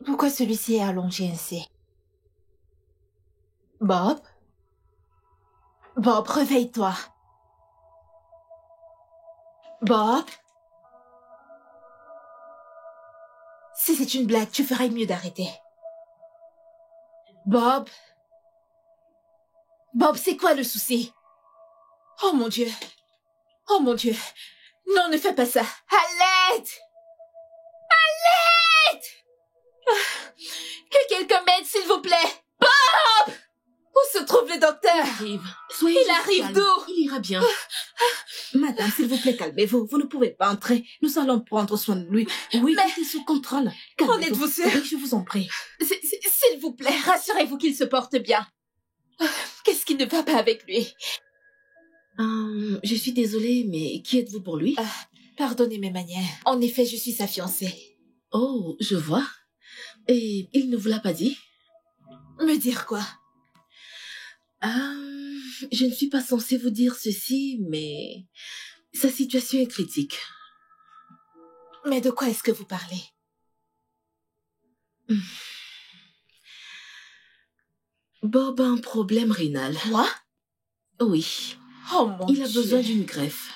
Pourquoi celui-ci est allongé ainsi? Bob? Bob, réveille-toi. Bob? Si c'est une blague, tu ferais mieux d'arrêter. Bob? Bob, c'est quoi le souci? Oh mon Dieu. Oh mon Dieu. Non, ne fais pas ça. À l'aide! À l'aide! Que quelqu'un m'aide, s'il vous plaît. Bob! Où se trouve le docteur? Il arrive d'où? Il ira bien. Madame, s'il vous plaît, calmez-vous. Vous ne pouvez pas entrer. Nous allons prendre soin de lui. Oui, Mais... il est sous contrôle. En êtes-vous sûr? Oui, je vous en prie. S'il vous plaît, rassurez-vous qu'il se porte bien. Qu'est-ce qui ne va pas avec lui? Je suis désolée, mais qui êtes-vous pour lui? Pardonnez mes manières. En effet, je suis sa fiancée. Oh, je vois. Et il ne vous l'a pas dit? Me dire quoi? Je ne suis pas censée vous dire ceci, mais sa situation est critique. Mais de quoi est-ce que vous parlez? Bob a un problème rénal. Moi? Oui. Oh mon Dieu. Il a besoin d'une greffe.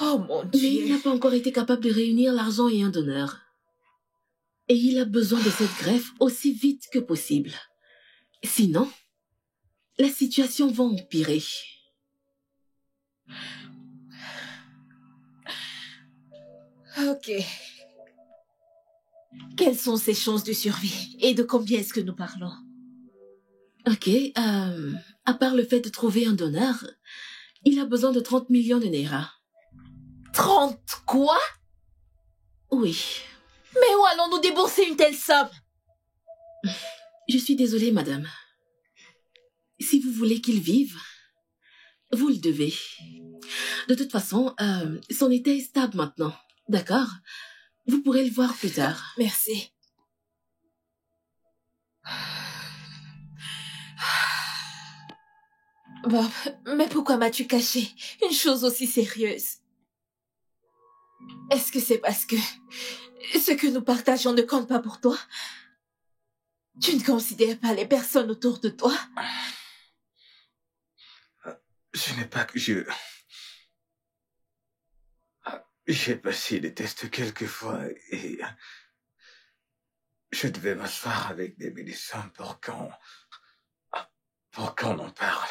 Oh mon Dieu. Mais il n'a pas encore été capable de réunir l'argent et un donneur. Et il a besoin de cette greffe aussi vite que possible. Sinon, la situation va empirer. Ok. Quelles sont ses chances de survie? Et de combien est-ce que nous parlons? Ok, à part le fait de trouver un donneur, il a besoin de 30 millions de Naira. 30 quoi? Oui. Mais où allons-nous débourser une telle somme? Je suis désolée, madame. Si vous voulez qu'il vive, vous le devez. De toute façon, son état est stable maintenant, d'accord? Vous pourrez le voir plus tard. Merci. Bob, mais pourquoi m'as-tu caché une chose aussi sérieuse? Est-ce que c'est parce que ce que nous partageons ne compte pas pour toi? Tu ne considères pas les personnes autour de toi? Ce n'est pas que j'ai passé les tests quelques fois et je devais m'asseoir avec des médecins pour qu'on en parle.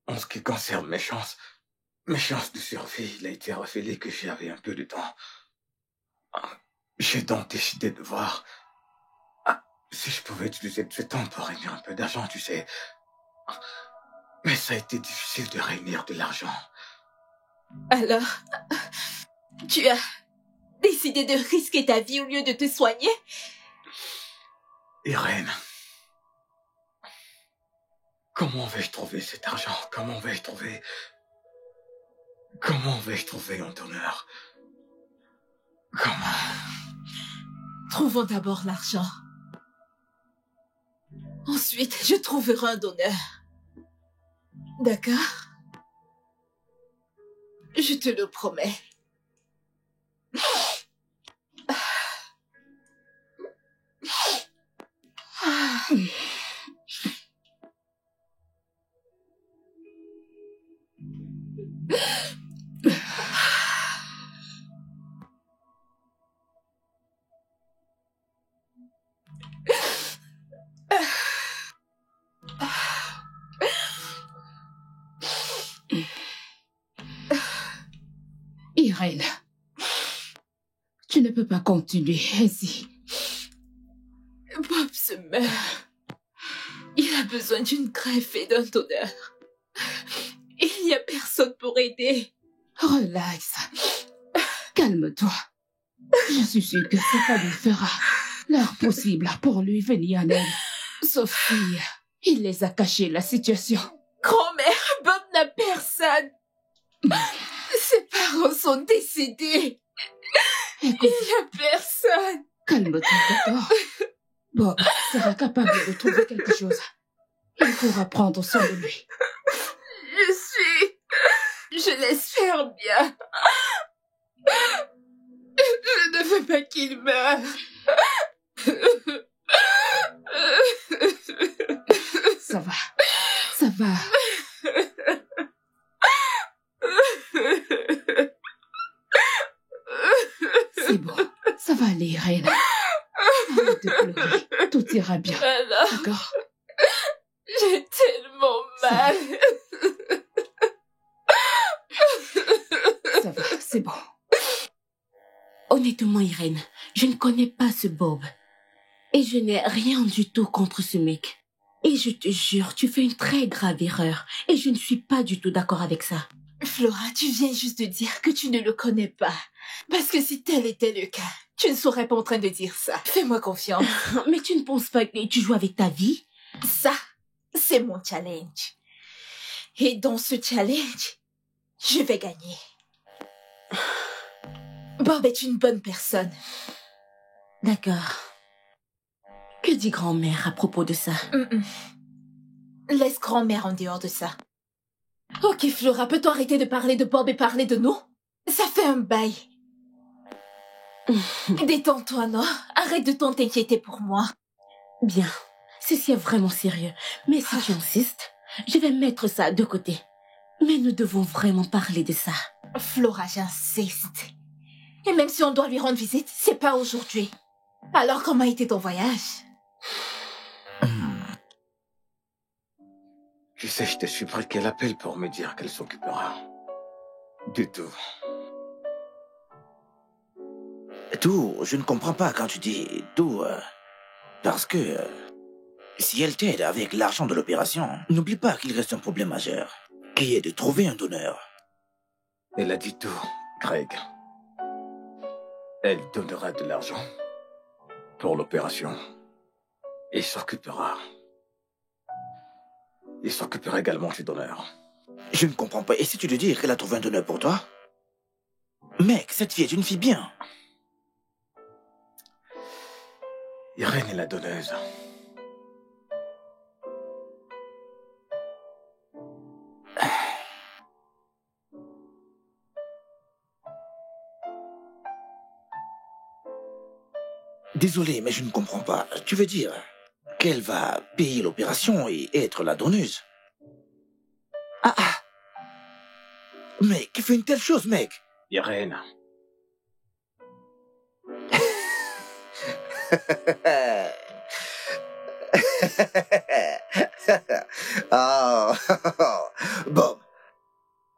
En ce qui concerne mes chances de survie, il a été révélé que j'avais un peu de temps. J'ai donc décidé de voir si je pouvais utiliser ce temps pour réunir un peu d'argent, tu sais. Mais ça a été difficile de réunir de l'argent. Alors, tu as décidé de risquer ta vie au lieu de te soigner? Irène, comment vais-je trouver cet argent? Comment vais-je trouver un donneur? Comment? Trouvons d'abord l'argent. Ensuite, je trouverai un donneur. D'accord? Je te le promets. Irène, tu ne peux pas continuer ainsi. Bob se meurt. Il a besoin d'une greffe et d'un donneur. Il n'y a personne pour aider. Relax. Calme-toi. Je suis sûre que sa famille fera leur possible pour lui venir en aide. Sauf si il les a cachés la situation. Grand-mère, Bob n'a personne. Ses parents sont décédés. Écoute, Il n'y a personne. calme-toi, d'accord? Bob sera capable de trouver quelque chose. Il pourra prendre soin de lui. Je l'espère bien. Je ne veux pas qu'il meure. Ça va. Ça va. C'est bon. Ça va aller, Irène. Arrête de pleurer. Tout ira bien. Alors, D'accord? j'ai tellement mal. Ça va, c'est bon. Honnêtement, Irène, je ne connais pas ce Bob. Et je n'ai rien du tout contre ce mec. Et je te jure, tu fais une très grave erreur. Et je ne suis pas du tout d'accord avec ça. Flora, tu viens juste de dire que tu ne le connais pas. Parce que si tel était le cas, tu ne serais pas en train de dire ça. Fais-moi confiance. Mais tu ne penses pas que tu joues avec ta vie? Ça, c'est mon challenge. Et dans ce challenge, je vais gagner. Bob est une bonne personne. D'accord. Que dit grand-mère à propos de ça? Laisse grand-mère en dehors de ça. Ok, Flora, peux-tu arrêter de parler de Bob et parler de nous? Ça fait un bail. Détends-toi, non? Arrête de t'inquiéter pour moi. Bien. Ceci est vraiment sérieux. Mais si tu insistes, je vais mettre ça de côté. Mais nous devons vraiment parler de ça. Flora, j'insiste. Et même si on doit lui rendre visite, c'est pas aujourd'hui. Alors, comment a été ton voyage? Tu sais, je t'ai supplié qu'elle appelle pour me dire qu'elle s'occupera. Du tout. Tout, je ne comprends pas quand tu dis tout, parce que si elle t'aide avec l'argent de l'opération, n'oublie pas qu'il reste un problème majeur, qui est de trouver un donneur. Elle a dit tout, Greg. Elle donnera de l'argent pour l'opération et s'occupera. Il s'occupera également du donneur. Je ne comprends pas. Et si tu lui dis qu'elle a trouvé un donneur pour toi? Mec, cette fille est une fille bien. Irène est la donneuse. Désolé, mais je ne comprends pas. Tu veux dire qu'elle va payer l'opération et être la donneuse? Ah. Mec, qui fait une telle chose, mec? Irène. Oh, Bob.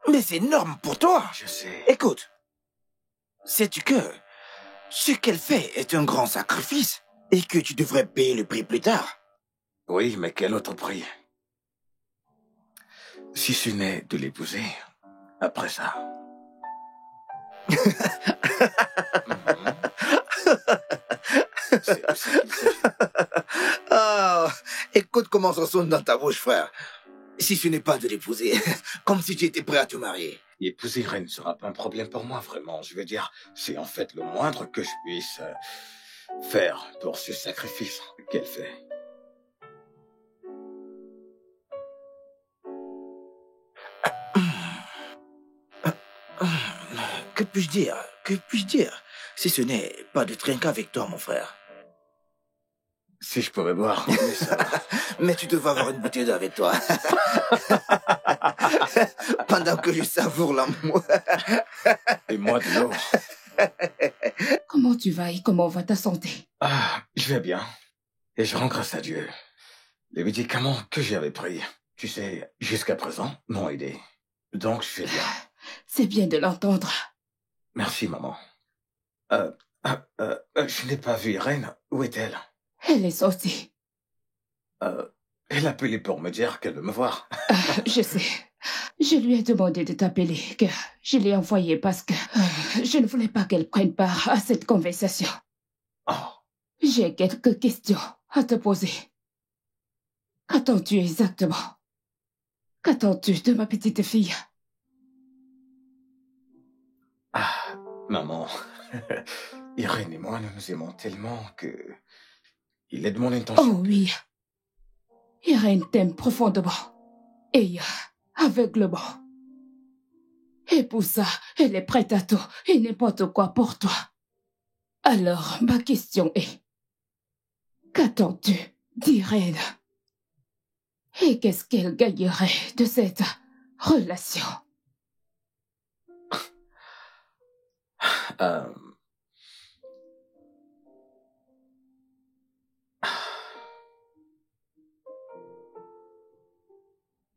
Mais c'est énorme pour toi. Je sais. Écoute, sais-tu que ce qu'elle fait est un grand sacrifice et que tu devrais payer le prix plus tard? Oui, mais quel autre prix? Si ce n'est de l'épouser, après ça. C'est de ça qu'il s'agit. Ah, écoute comment ça sonne dans ta bouche, frère. Si ce n'est pas de l'épouser, comme si tu étais prêt à te marier. Épouser Irène ne sera pas un problème pour moi, vraiment. Je veux dire, c'est en fait le moindre que je puisse faire pour ce sacrifice qu'elle fait. Que puis-je dire? Que puis-je dire? Si ce n'est pas de trinquer avec toi, mon frère. Si je pouvais boire, mais ça... Mais tu devrais avoir une bouteille d'eau avec toi. Pendant que je savoure l'amour. Et moi de l'eau. Comment tu vas et comment va ta santé? Ah, je vais bien. Et je rends grâce à Dieu. Les médicaments que j'avais pris, tu sais, jusqu'à présent, m'ont aidé. Donc je vais bien. C'est bien de l'entendre. Merci, maman. Je n'ai pas vu Irène. Où est-elle? Elle est sortie. Elle a appelé pour me dire qu'elle veut me voir. Je sais. Je lui ai demandé de t'appeler, que je l'ai envoyé parce que je ne voulais pas qu'elle prenne part à cette conversation. Oh, J'ai quelques questions à te poser. Qu'attends-tu exactement? Qu'attends-tu de ma petite fille? maman. Irène et moi, nous nous aimons tellement que... Il est de mon intention. Oh oui. Irène t'aime profondément. Et aveuglement. Et pour ça, elle est prête à tout et n'importe quoi pour toi. Alors, ma question est, qu'attends-tu d'Irène? Et qu'est-ce qu'elle gagnerait de cette relation? Euh,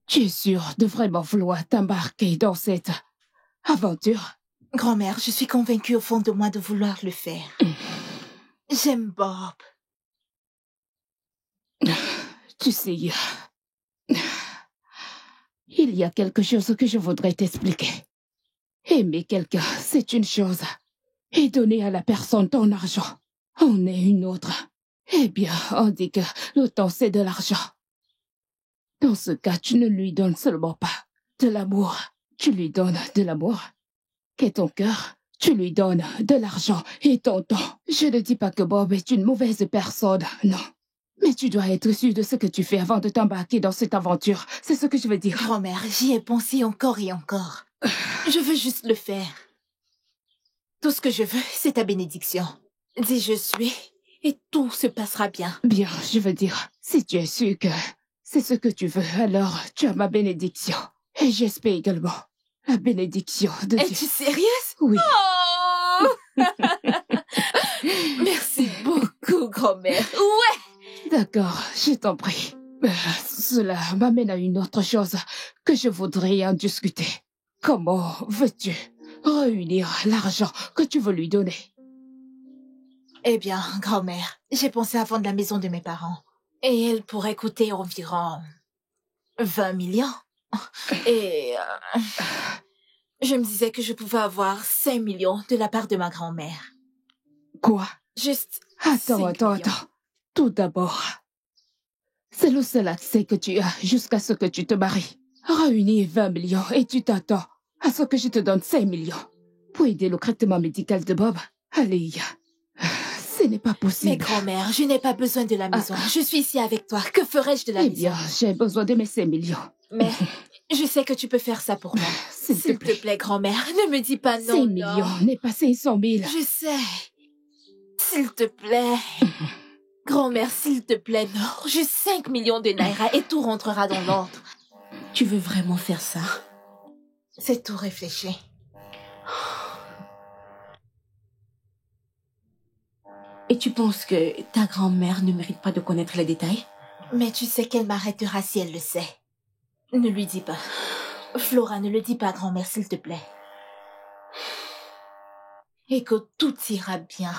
Tu es sûre de vraiment vouloir t'embarquer dans cette aventure? Grand-mère, je suis convaincue au fond de moi de vouloir le faire. J'aime Bob. Tu sais, il y a quelque chose que je voudrais t'expliquer. Aimer quelqu'un, c'est une chose. Et donner à la personne ton argent, en est une autre. Eh bien, on dit que le temps, c'est de l'argent. Dans ce cas, tu ne lui donnes seulement pas de l'amour. Tu lui donnes de l'amour. Et ton cœur, tu lui donnes de l'argent et ton temps. Je ne dis pas que Bob est une mauvaise personne, non. Mais tu dois être sûr de ce que tu fais avant de t'embarquer dans cette aventure. C'est ce que je veux dire. Grand-mère, j'y ai pensé encore et encore. Je veux juste le faire. Tout ce que je veux, c'est ta bénédiction. Dis je suis, et tout se passera bien. Bien, je veux dire, si tu es sûr que c'est ce que tu veux, alors tu as ma bénédiction. Et j'espère également la bénédiction de Dieu. Es-tu sérieuse? Oui. Oh Merci beaucoup, grand-mère. Ouais. D'accord, je t'en prie. Cela m'amène à une autre chose que je voudrais en discuter. Comment veux-tu réunir l'argent que tu veux lui donner? Eh bien, grand-mère, j'ai pensé à vendre la maison de mes parents. Et elle pourrait coûter environ 20 millions. Et je me disais que je pouvais avoir 5 millions de la part de ma grand-mère. Quoi? Juste Attends. Tout d'abord, c'est le seul accès que tu as jusqu'à ce que tu te maries. Réunir 20 millions et tu t'attends à ce que je te donne 5 millions pour aider le traitement médical de Bob. Allez, ce n'est pas possible. Mais grand-mère, je n'ai pas besoin de la maison. Je suis ici avec toi. Que ferais-je de la Eh maison? bien, j'ai besoin de mes 5 millions. Mais je sais que tu peux faire ça pour moi. S'il te plaît, grand-mère, ne me dis pas non. 5 millions n'est pas 500 000. Je sais. S'il te plaît. Grand-mère, s'il te plaît, non. Juste 5 millions de naira et tout rentrera dans l'ordre. Tu veux vraiment faire ça? C'est tout réfléchi. Et tu penses que ta grand-mère ne mérite pas de connaître les détails? Mais tu sais qu'elle m'arrêtera si elle le sait. Ne lui dis pas. Flora, ne le dis pas, grand-mère, s'il te plaît. Et que tout ira bien.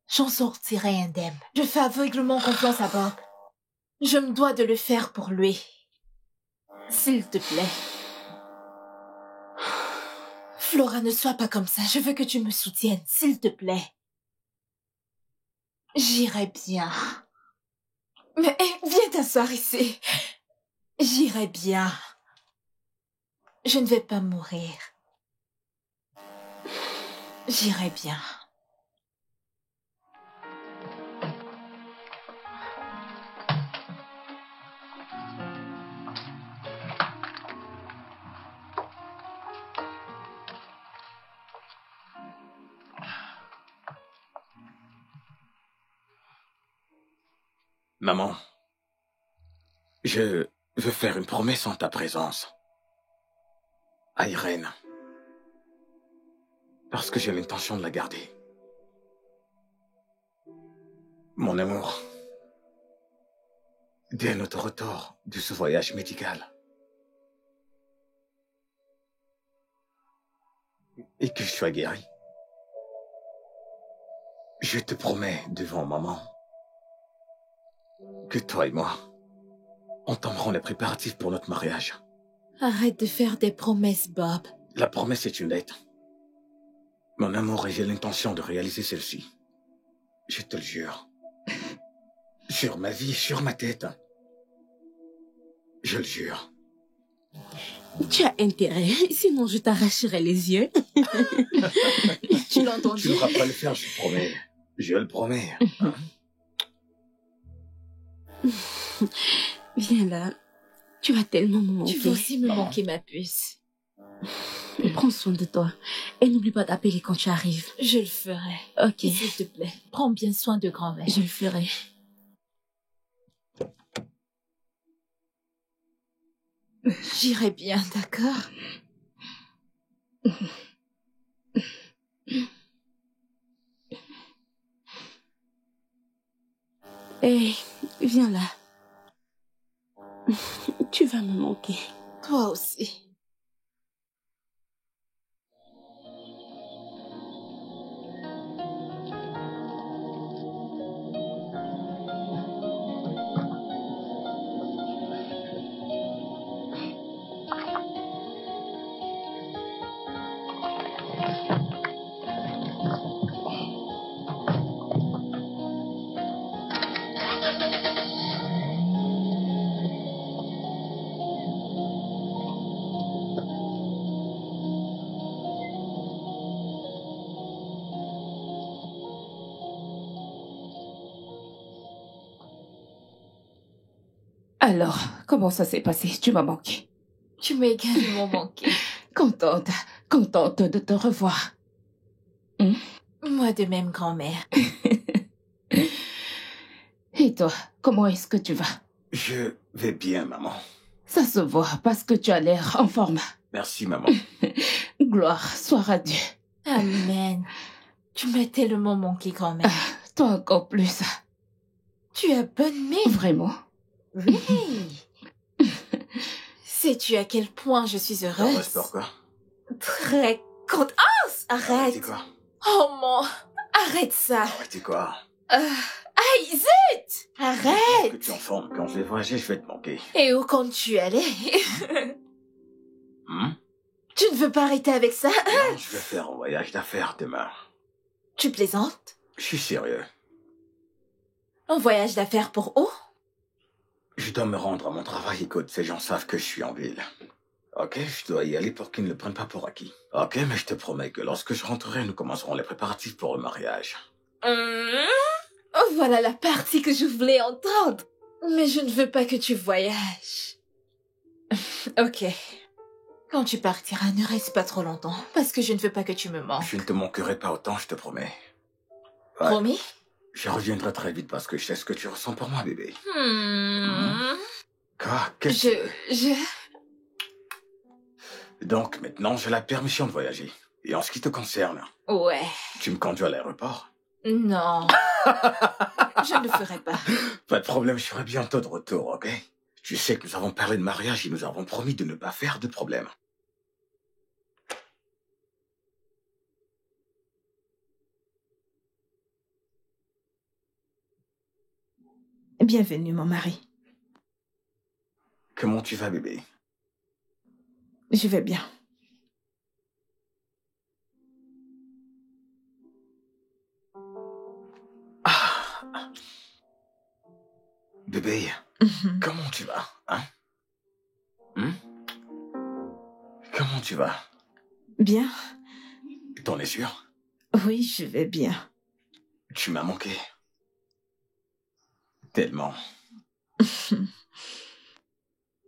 J'en sortirai indemne. Je fais aveuglement confiance à Bob. Je me dois de le faire pour lui. S'il te plaît. Flora, ne sois pas comme ça. Je veux que tu me soutiennes, s'il te plaît. J'irai bien. Mais viens t'asseoir ici. J'irai bien. Je ne vais pas mourir. J'irai bien. Maman, je veux faire une promesse en ta présence. À Irène. Parce que j'ai l'intention de la garder. Mon amour, dès notre retour de ce voyage médical, et que je sois guéri, Je te promets devant maman que toi et moi entamerons les préparatifs pour notre mariage. Arrête de faire des promesses, Bob. La promesse est une lettre. Mon amour et j'ai l'intention de réaliser celle-ci. Je te le jure. Sur ma vie, sur ma tête. Je le jure. Tu as intérêt, sinon je t'arracherai les yeux. Tu l'as entendu? Tu ne pourras pas le faire, je te promets. Je le promets. Viens là. Tu vas tellement me manquer. Tu vas aussi me manquer, ma puce. Prends soin de toi. Et n'oublie pas d'appeler quand tu arrives. Je le ferai. Ok. S'il te plaît, prends bien soin de grand-mère. Je le ferai. J'irai bien, d'accord? Hé, viens là. Tu vas me manquer. Toi aussi. Alors, comment ça s'est passé? Tu m'as manqué. Tu m'as également manqué. Contente de te revoir. Moi de même, grand-mère. Et toi, comment est-ce que tu vas? Je vais bien, maman. Ça se voit parce que tu as l'air en forme. Merci, maman. Gloire soit à Dieu. Amen. Tu m'as tellement manqué, grand-mère. Toi encore plus. Tu as bonne mine. Vraiment? Oui. Sais-tu à quel point je suis heureuse? Heureuse pourquoi? Très contente. Oh, Arrêtez arrête. quoi? Oh mon. Arrête ça. Arrêtez quoi? Aïe, zut. Que Arrête. tu en formes. Quand je vais voyager, je vais te manquer. Et où comptes-tu aller? Tu ne veux pas arrêter avec ça? Non, je vais faire un voyage d'affaires demain. Tu plaisantes? Je suis sérieux. Un voyage d'affaires pour où? Je dois me rendre à mon travail. Écoute, ces gens savent que je suis en ville. Ok, je dois y aller pour qu'ils ne le prennent pas pour acquis. Ok, mais je te promets que lorsque je rentrerai, nous commencerons les préparatifs pour le mariage. Oh, voilà la partie que je voulais entendre. Mais je ne veux pas que tu voyages. Ok. Quand tu partiras, ne reste pas trop longtemps, parce que je ne veux pas que tu me manques. Je ne te manquerai pas autant, je te promets. Ouais. Promis? Je reviendrai très vite parce que je sais ce que tu ressens pour moi, bébé. Quoi? Qu'est-ce que... Donc maintenant, j'ai la permission de voyager. Et en ce qui te concerne, Ouais. tu me conduis à l'aéroport? Non. Je ne le ferai pas. Pas de problème, je serai bientôt de retour, ok? Tu sais que nous avons parlé de mariage et nous avons promis de ne pas faire de problème. Bienvenue, mon mari. Comment tu vas, bébé? Je vais bien. Ah. Bébé, comment tu vas, hein? Comment tu vas? Bien. T'en es sûr? Oui, je vais bien. Tu m'as manqué. Tellement.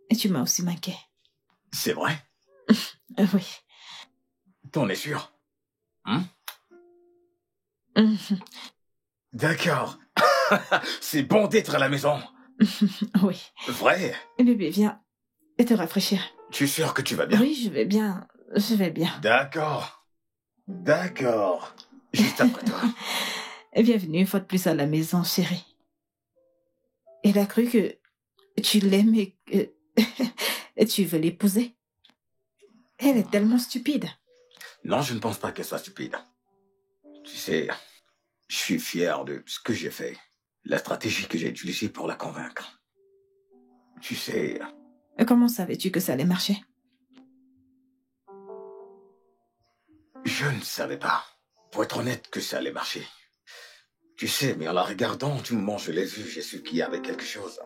Et tu m'as aussi manqué. C'est vrai? Oui. T'en es sûr? D'accord. C'est bon d'être à la maison. Oui. Vrai? Bébé, viens te rafraîchir. Tu es sûr que tu vas bien? Oui, je vais bien. Je vais bien. D'accord. D'accord. Juste après toi. Bienvenue une fois de plus à la maison, chérie. Elle a cru que tu l'aimes et que tu veux l'épouser. Elle est tellement stupide. Non, je ne pense pas qu'elle soit stupide. Tu sais, Je suis fier de ce que j'ai fait. La stratégie que j'ai utilisée pour la convaincre. Tu sais... Comment savais-tu que ça allait marcher? Je ne savais pas, pour être honnête, que ça allait marcher. Tu sais, mais en la regardant, du moment où je l'ai vue, j'ai su qu'il y avait quelque chose.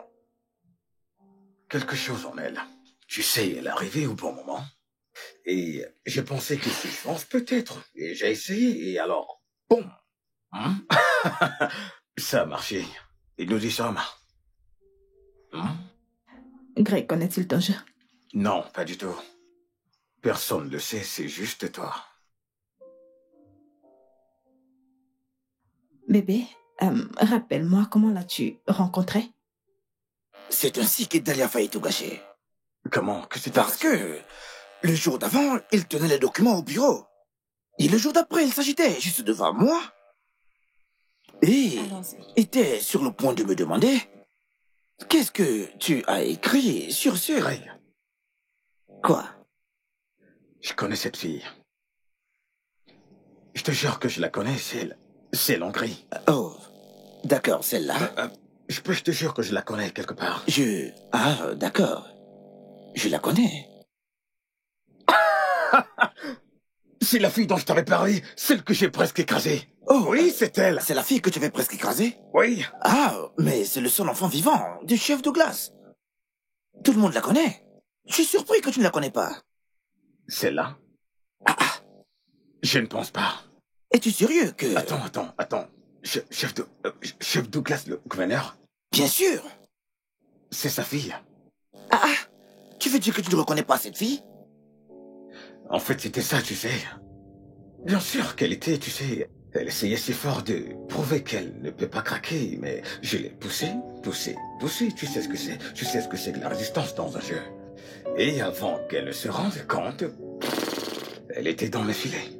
Quelque chose en elle. Tu sais, elle est arrivée au bon moment. Et j'ai pensé que si je pense peut-être. Et j'ai essayé, et alors, boum. Hein? Ça a marché. Et nous y sommes. Hein? Greg, connaît-il ton jeu? Non, pas du tout. Personne ne le sait, c'est juste toi. Bébé, rappelle-moi, comment l'as-tu rencontré? C'est ainsi que Dahlia a failli tout gâcher. Comment? Que c'est Parce que le jour d'avant, il tenait les documents au bureau. Et le jour d'après, il s'agitait juste devant moi. Et Allons-y. était sur le point de me demander qu'est-ce que tu as écrit sur ce... Greg, Quoi? je connais cette fille. Je te jure que je la connais, c'est l'Hongrie. Oh, d'accord, celle-là. Je te jure que je la connais quelque part. Ah, d'accord. Je la connais. C'est la fille dont je t'avais parlé, celle que j'ai presque écrasée. Oh, Oui, c'est elle. c'est la fille que tu avais presque écrasée? Oui. Ah, mais c'est le seul enfant vivant du chef Douglas. Tout le monde la connaît. Je suis surpris que tu ne la connais pas. Celle-là? Ah, Je ne pense pas. es-tu sérieux que... Attends. Chef Douglas, le gouverneur, Bien sûr. c'est sa fille. Ah, tu veux dire que tu ne reconnais pas cette fille? En fait, c'était ça, tu sais. Bien sûr qu'elle était, tu sais... Elle essayait si fort de prouver qu'elle ne peut pas craquer, mais je l'ai poussée. Tu sais ce que c'est. Tu sais ce que c'est que la résistance dans un jeu. Et avant qu'elle ne se rende compte, elle était dans mes filets.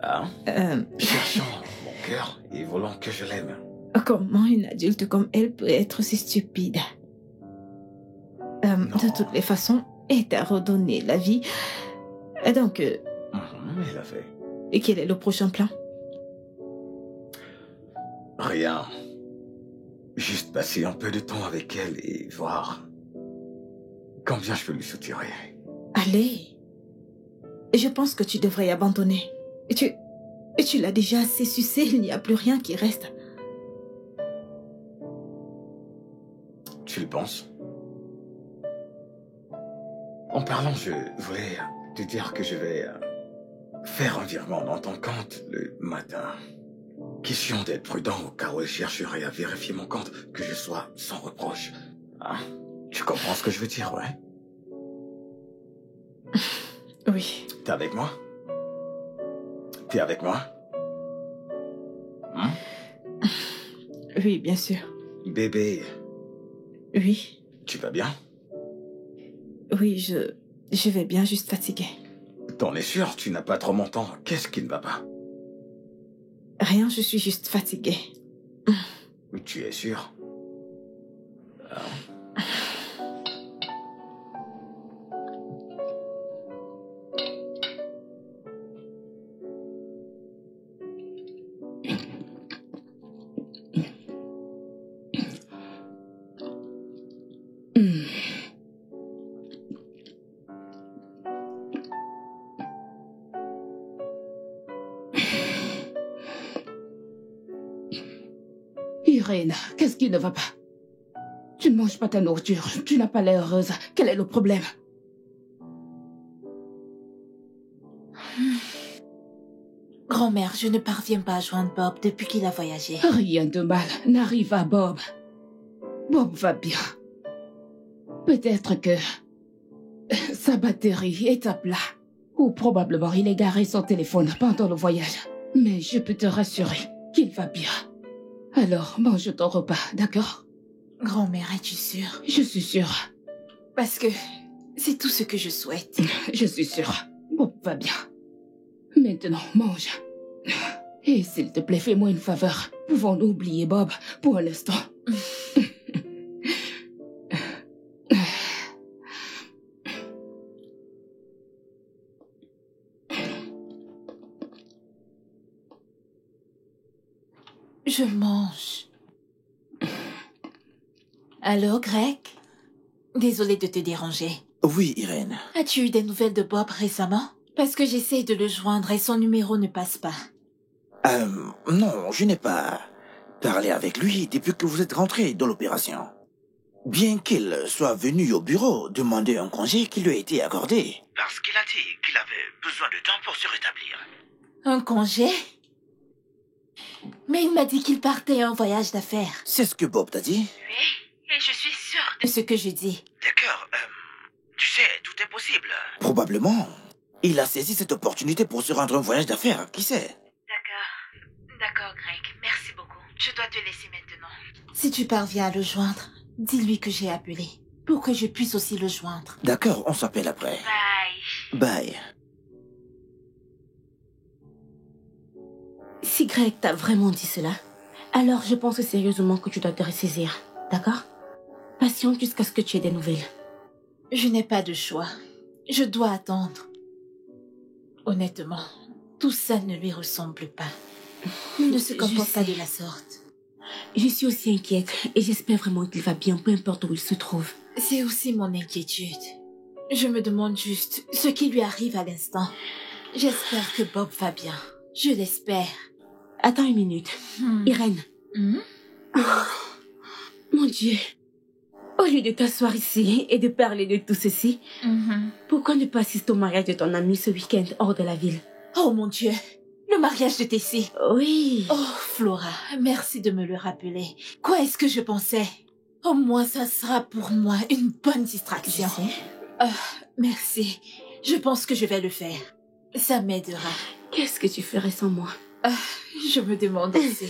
Hein? Cherchant mon cœur et voulant que je l'aime. Comment une adulte comme elle peut être si stupide? De toutes les façons, elle t'a redonné la vie. Donc, Elle a fait. et quel est le prochain plan? Rien. Juste passer un peu de temps avec elle et voir combien je peux lui soutirer. Allez. Je pense que tu devrais abandonner. Tu l'as déjà assez sucé, il n'y a plus rien qui reste. Tu le penses? En parlant, je voulais te dire que je vais faire un virement dans ton compte le matin. Question d'être prudent au cas où elle chercherait à vérifier mon compte, que je sois sans reproche. Hein? Tu comprends ce que je veux dire, ouais? Oui. T'es avec moi? T'es avec moi? Hein? Oui, bien sûr. Bébé, Oui. tu vas bien? Oui, je vais bien, juste fatiguée. T'en es sûr? Tu n'as pas trop mon temps. Qu'est-ce qui ne va pas? Rien, je suis juste fatiguée. Tu es sûr? Irène, qu'est-ce qui ne va pas? Tu ne manges pas ta nourriture, tu n'as pas l'air heureuse. Quel est le problème? Grand-mère, je ne parviens pas à joindre Bob depuis qu'il a voyagé. Rien de mal n'arrive à Bob. Bob va bien. Peut-être que sa batterie est à plat. Ou probablement il a garé son téléphone pendant le voyage. Mais je peux te rassurer qu'il va bien. Alors, mange ton repas, d'accord? Grand-mère, es-tu sûre? Je suis sûre. Parce que c'est tout ce que je souhaite. Je suis sûre. Bob va bien. Maintenant, mange. Et s'il te plaît, fais-moi une faveur. Pouvons-nous oublier Bob pour un instant? Je mange. Allô, Greg? Désolée de te déranger. Oui, Irène. As-tu eu des nouvelles de Bob récemment? Parce que j'essaye de le joindre et son numéro ne passe pas. Non, je n'ai pas parlé avec lui depuis que vous êtes rentré dans l'opération. Bien qu'il soit venu au bureau demander un congé qui lui a été accordé. Parce qu'il a dit qu'il avait besoin de temps pour se rétablir. Un congé? Mais il m'a dit qu'il partait en voyage d'affaires. C'est ce que Bob t'a dit? Oui, et je suis sûre de ce que je dis. D'accord, tu sais, tout est possible. Probablement. Il a saisi cette opportunité pour se rendre un voyage d'affaires, qui sait? D'accord, Greg. Merci beaucoup. Je dois te laisser maintenant. Si tu parviens à le joindre, dis-lui que j'ai appelé. Pour que je puisse aussi le joindre. D'accord, on s'appelle après. Bye. Bye. Si Greg t'a vraiment dit cela, alors je pense sérieusement que tu dois te ressaisir, d'accord? Patiente jusqu'à ce que tu aies des nouvelles. Je n'ai pas de choix. Je dois attendre. Honnêtement, tout ça ne lui ressemble pas. Il ne se comporte pas de la sorte. Je suis aussi inquiète et j'espère vraiment qu'il va bien, peu importe où il se trouve. C'est aussi mon inquiétude. Je me demande juste ce qui lui arrive à l'instant. J'espère que Bob va bien. Je l'espère. Attends une minute. Irène. Mon Dieu. Au lieu de t'asseoir ici et de parler de tout ceci, pourquoi ne pas assister au mariage de ton ami ce week-end hors de la ville? Oh mon Dieu, le mariage de Tessie. Oui. Oh Flora, merci de me le rappeler. Quoi est-ce que je pensais? Au moins ça sera pour moi une bonne distraction. Je sais. Merci. Je pense que je vais le faire. Ça m'aidera. Qu'est-ce que tu ferais sans moi? Je me demande aussi.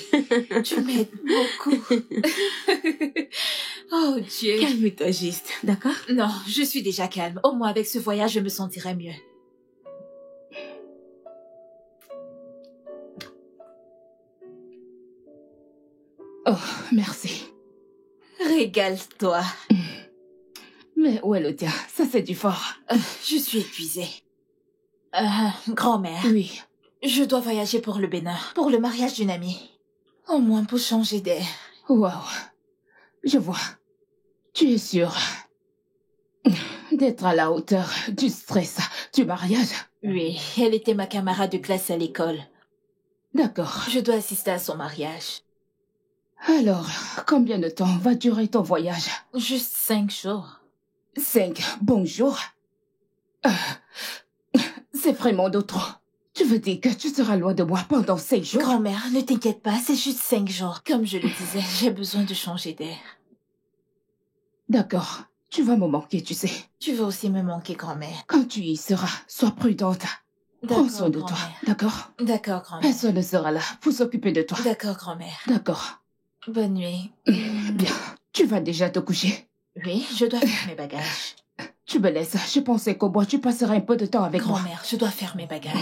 Tu m'aides beaucoup. Oh Dieu. Calme-toi juste, d'accord? Non, je suis déjà calme. Au moins avec ce voyage, je me sentirai mieux. Oh, merci. Régale-toi. Mais où est le tien? Ça, c'est du fort. Je suis épuisée. Grand-mère. Oui. Je dois voyager pour le Bénin, pour le mariage d'une amie. Au moins pour changer d'air. Wow. Je vois. Tu es sûre d'être à la hauteur du stress du mariage? Oui, elle était ma camarade de classe à l'école. D'accord. Je dois assister à son mariage. Alors, combien de temps va durer ton voyage? Juste 5 jours. 5 bons jours? C'est vraiment de trop. Tu veux dire que tu seras loin de moi pendant 5 jours? Grand-mère, ne t'inquiète pas, c'est juste 5 jours. Comme je le disais, j'ai besoin de changer d'air. D'accord. Tu vas me manquer, tu sais. Tu vas aussi me manquer, grand-mère. Quand tu y seras, sois prudente. Prends soin de toi, d'accord? D'accord, grand-mère. Personne ne sera là pour s'occuper de toi. D'accord, grand-mère. D'accord. Bonne nuit. Bien. Tu vas déjà te coucher? Oui, je dois faire mes bagages. Tu me laisses. Je pensais qu'au bois, tu passerais un peu de temps avec moi. Grand-mère, je dois faire mes bagages.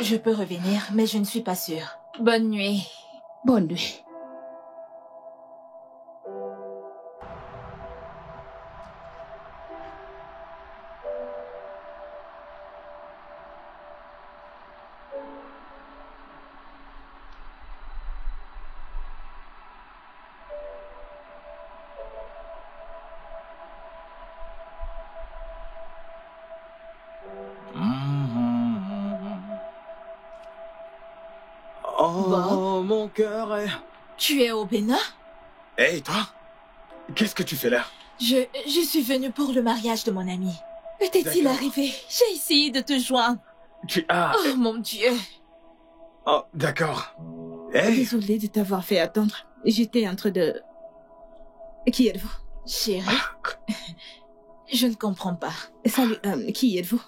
Je peux revenir, mais je ne suis pas sûre. Bonne nuit. Bonne nuit. Oh, Bob? mon cœur est... Tu es au Bénin? Hé, toi? Qu'est-ce que tu fais là? Je suis venue pour le mariage de mon ami. Était-il D'accord. arrivé? J'ai essayé de te joindre. Oh mon Dieu. Oh, d'accord. Hé, Désolée de t'avoir fait attendre. J'étais en train de... Qui êtes-vous? Chérie, je ne comprends pas. Salut, qui êtes-vous?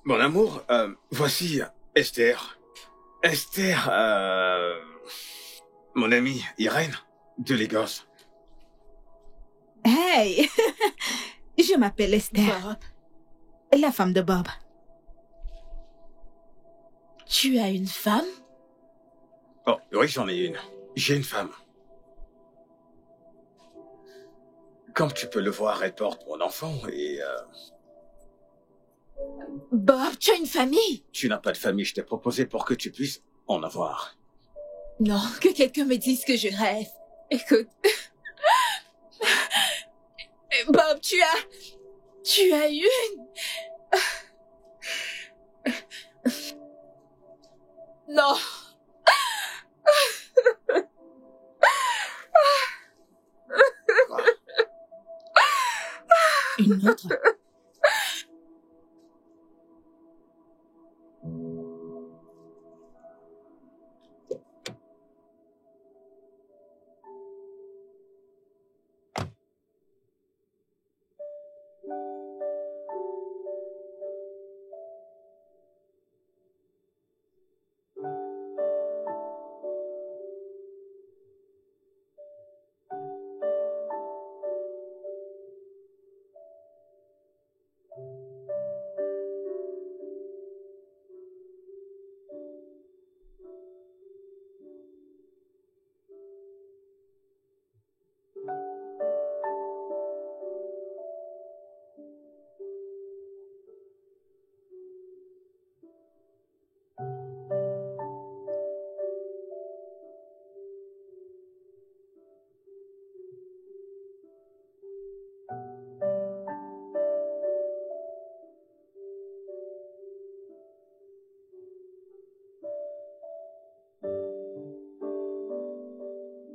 mon amour, voici Esther. Esther, mon amie Irène, de Lagos. Hey! Je m'appelle Esther, Bob, la femme de Bob. tu as une femme? Oh, oui, j'en ai une. J'ai une femme. Comme tu peux le voir, elle porte mon enfant et... Bob, tu as une famille? Tu n'as pas de famille, je t'ai proposé pour que tu puisses en avoir. Non, que quelqu'un me dise que je rêve. Écoute... Bob, tu as une... Non. Une autre?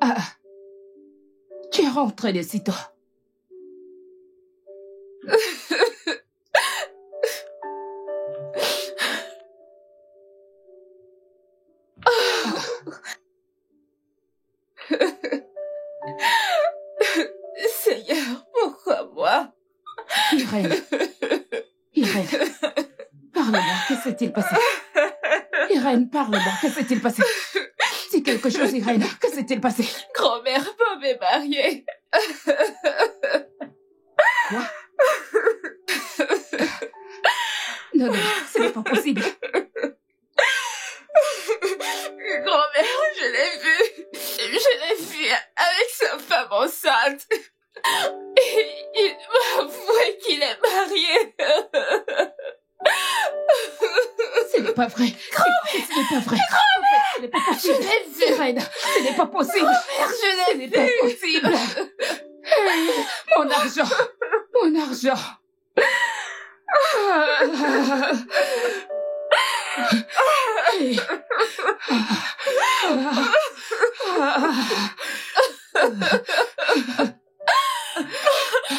Ah, tu es rentré de sitôt. Seigneur, pourquoi moi? Irène, parle-moi, que s'est-il passé? Irène, parle-moi, que s'est-il passé? Dis quelque chose, Irène, que s'est-il passé? Grand-mère, Bob est mariée. Quoi? Non, ce n'est pas possible. Grand-mère, je l'ai vu avec sa femme enceinte. Et il m'a avoué qu'il est marié. Ce n'est pas vrai. Ce n'est pas vrai. Ce n'est pas possible. Je l'ai vu. Irène, ce n'est pas possible. Je l'ai Ce n'est pas possible. Mon argent. Mon argent.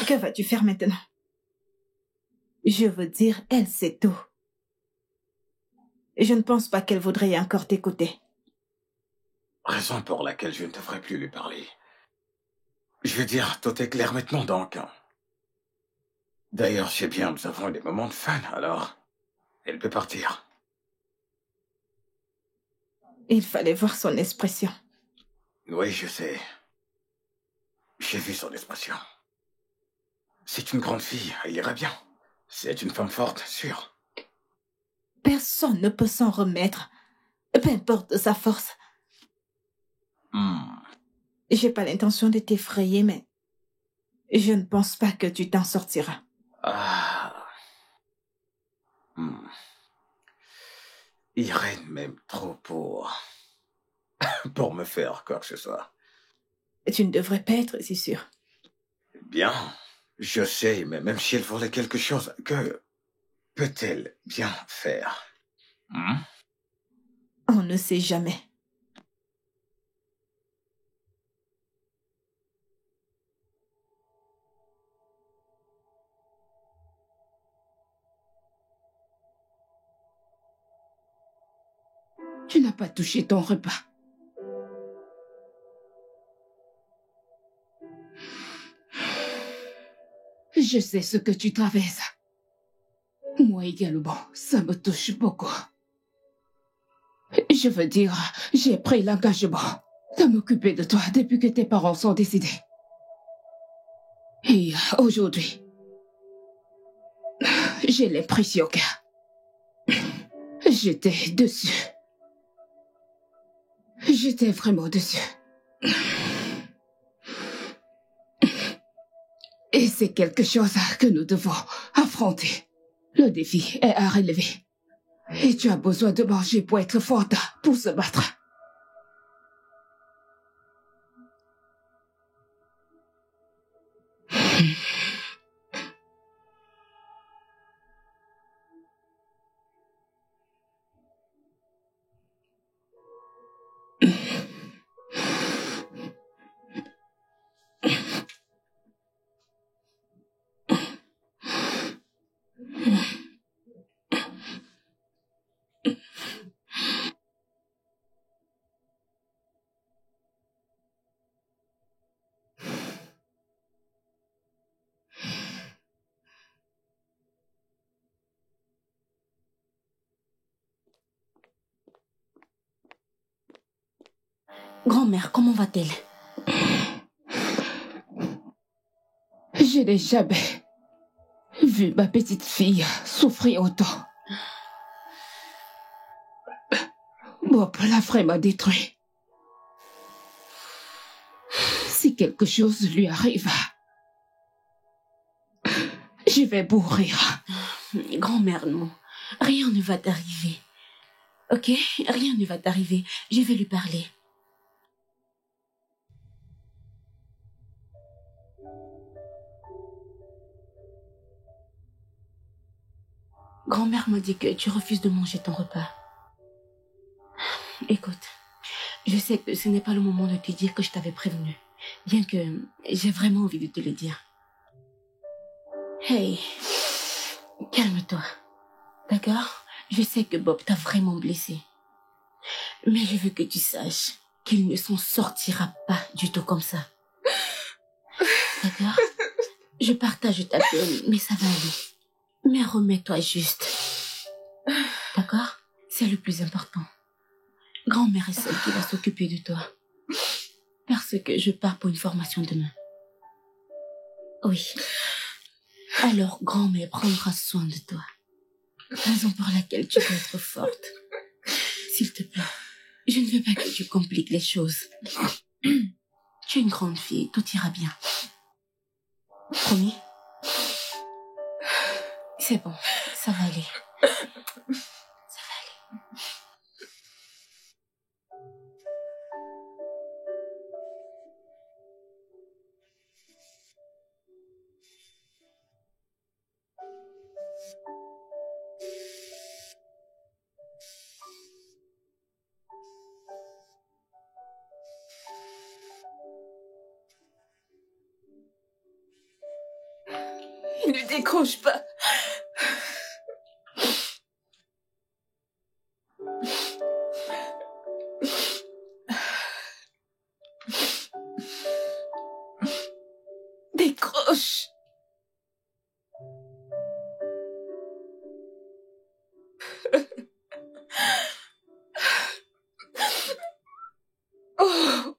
Que vas-tu faire maintenant? Je veux dire, elle sait tout. Je ne pense pas qu'elle voudrait encore t'écouter. Raison pour laquelle je ne devrais plus lui parler. Je veux dire, tout est clair maintenant donc. D'ailleurs, je sais bien, nous avons des moments de fun, alors elle peut partir. Il fallait voir son expression. Oui, je sais. J'ai vu son expression. C'est une grande fille, elle ira bien. C'est une femme forte, sûre. Personne ne peut s'en remettre, peu importe sa force. J'ai pas l'intention de t'effrayer, mais je ne pense pas que tu t'en sortiras. Irène m'aime trop pour me faire quoi que ce soit. Tu ne devrais pas être si sûr. Bien, je sais, mais même si elle voulait quelque chose, que peut-elle bien faire? On ne sait jamais. Tu n'as pas touché ton repas. Je sais ce que tu traverses. Moi également, ça me touche beaucoup. Je veux dire, j'ai pris l'engagement de m'occuper de toi depuis que tes parents sont décédés. Et aujourd'hui, j'ai l'impression que j'étais dessus. J'étais vraiment dessus. Et c'est quelque chose que nous devons affronter. Le défi est à relever. Et tu as besoin de manger pour être forte, pour se battre. Grand-mère, comment va-t-elle? Je n'ai jamais vu ma petite fille souffrir autant. Bob l'a vraiment détruit. Si quelque chose lui arrive, je vais mourir. Grand-mère, non. Rien ne va t'arriver. Ok? Rien ne va t'arriver. Je vais lui parler. Grand-mère m'a dit que tu refuses de manger ton repas. Écoute, je sais que ce n'est pas le moment de te dire que je t'avais prévenu, bien que j'ai vraiment envie de te le dire. Hey, calme-toi, d'accord? Je sais que Bob t'a vraiment blessé, mais je veux que tu saches qu'il ne s'en sortira pas du tout comme ça. D'accord? Je partage ta peine, mais ça va aller. Mais remets-toi juste. D'accord? C'est le plus important. Grand-mère est celle qui va s'occuper de toi. Parce que je pars pour une formation demain. Oui. Alors, grand-mère prendra soin de toi. Raison pour laquelle tu dois être forte. S'il te plaît, je ne veux pas que tu compliques les choses. Tu es une grande fille, tout ira bien. Promis? C'est bon, ça va aller. Ça va aller. Il ne décroche pas. Décroche. Oh.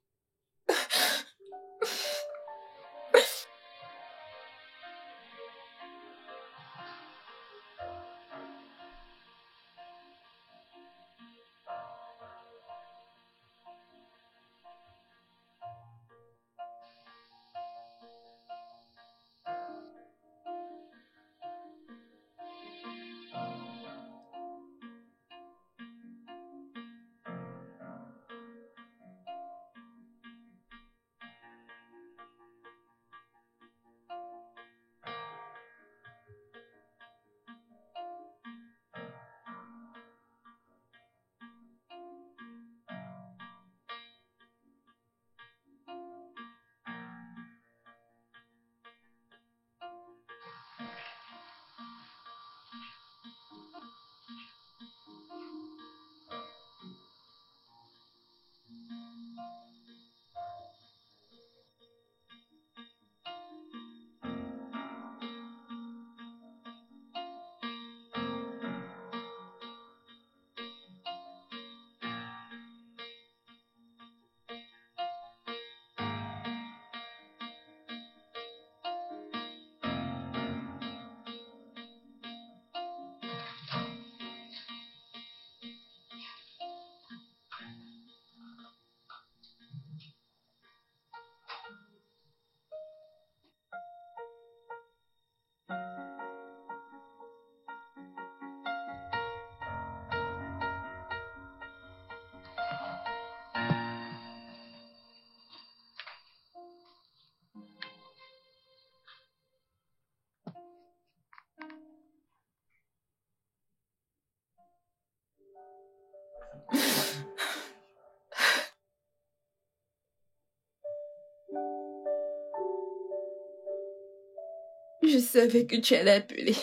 Je savais que tu allais appeler.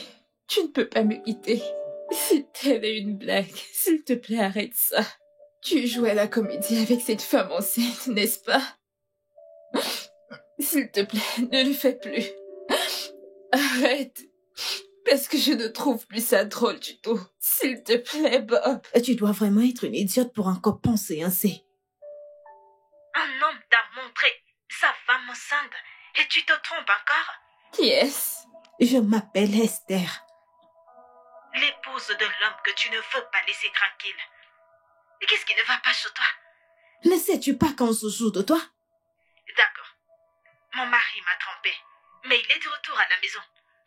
Tu ne peux pas me quitter. C'était une blague. S'il te plaît, arrête ça. Tu jouais à la comédie avec cette femme enceinte, n'est-ce pas? S'il te plaît, ne le fais plus. Arrête. Parce que je ne trouve plus ça drôle du tout. S'il te plaît, Bob. Tu dois vraiment être une idiote pour encore penser ainsi. Un homme t'a montré sa femme enceinte et tu te trompes encore? Qui est-ce? Je m'appelle Esther. L'épouse de l'homme que tu ne veux pas laisser tranquille. Et qu'est-ce qui ne va pas sur toi? Ne sais-tu pas qu'on se joue de toi? D'accord. Mon mari m'a trompé, mais il est de retour à la maison.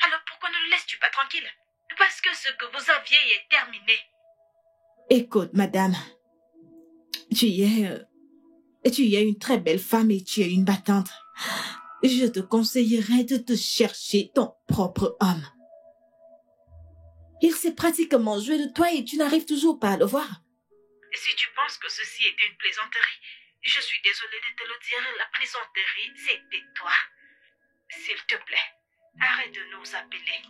Alors pourquoi ne le laisses-tu pas tranquille? Parce que ce que vous aviez est terminé. Écoute, madame. Tu es une très belle femme et tu es une battante. Je te conseillerais de te chercher ton propre homme. Il s'est pratiquement joué de toi et tu n'arrives toujours pas à le voir. Si tu penses que ceci était une plaisanterie, je suis désolée de te le dire, la plaisanterie, c'était toi. S'il te plaît, arrête de nous appeler.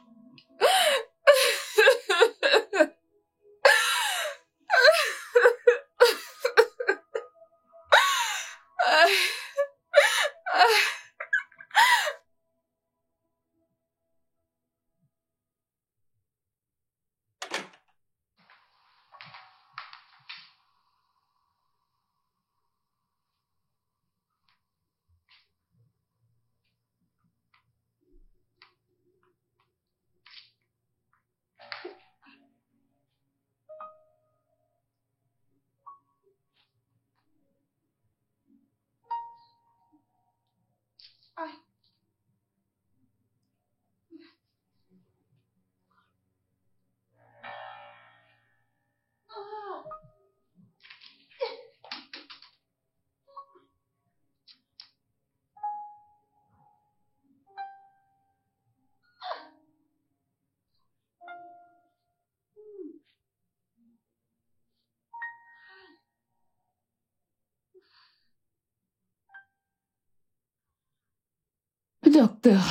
Docteur,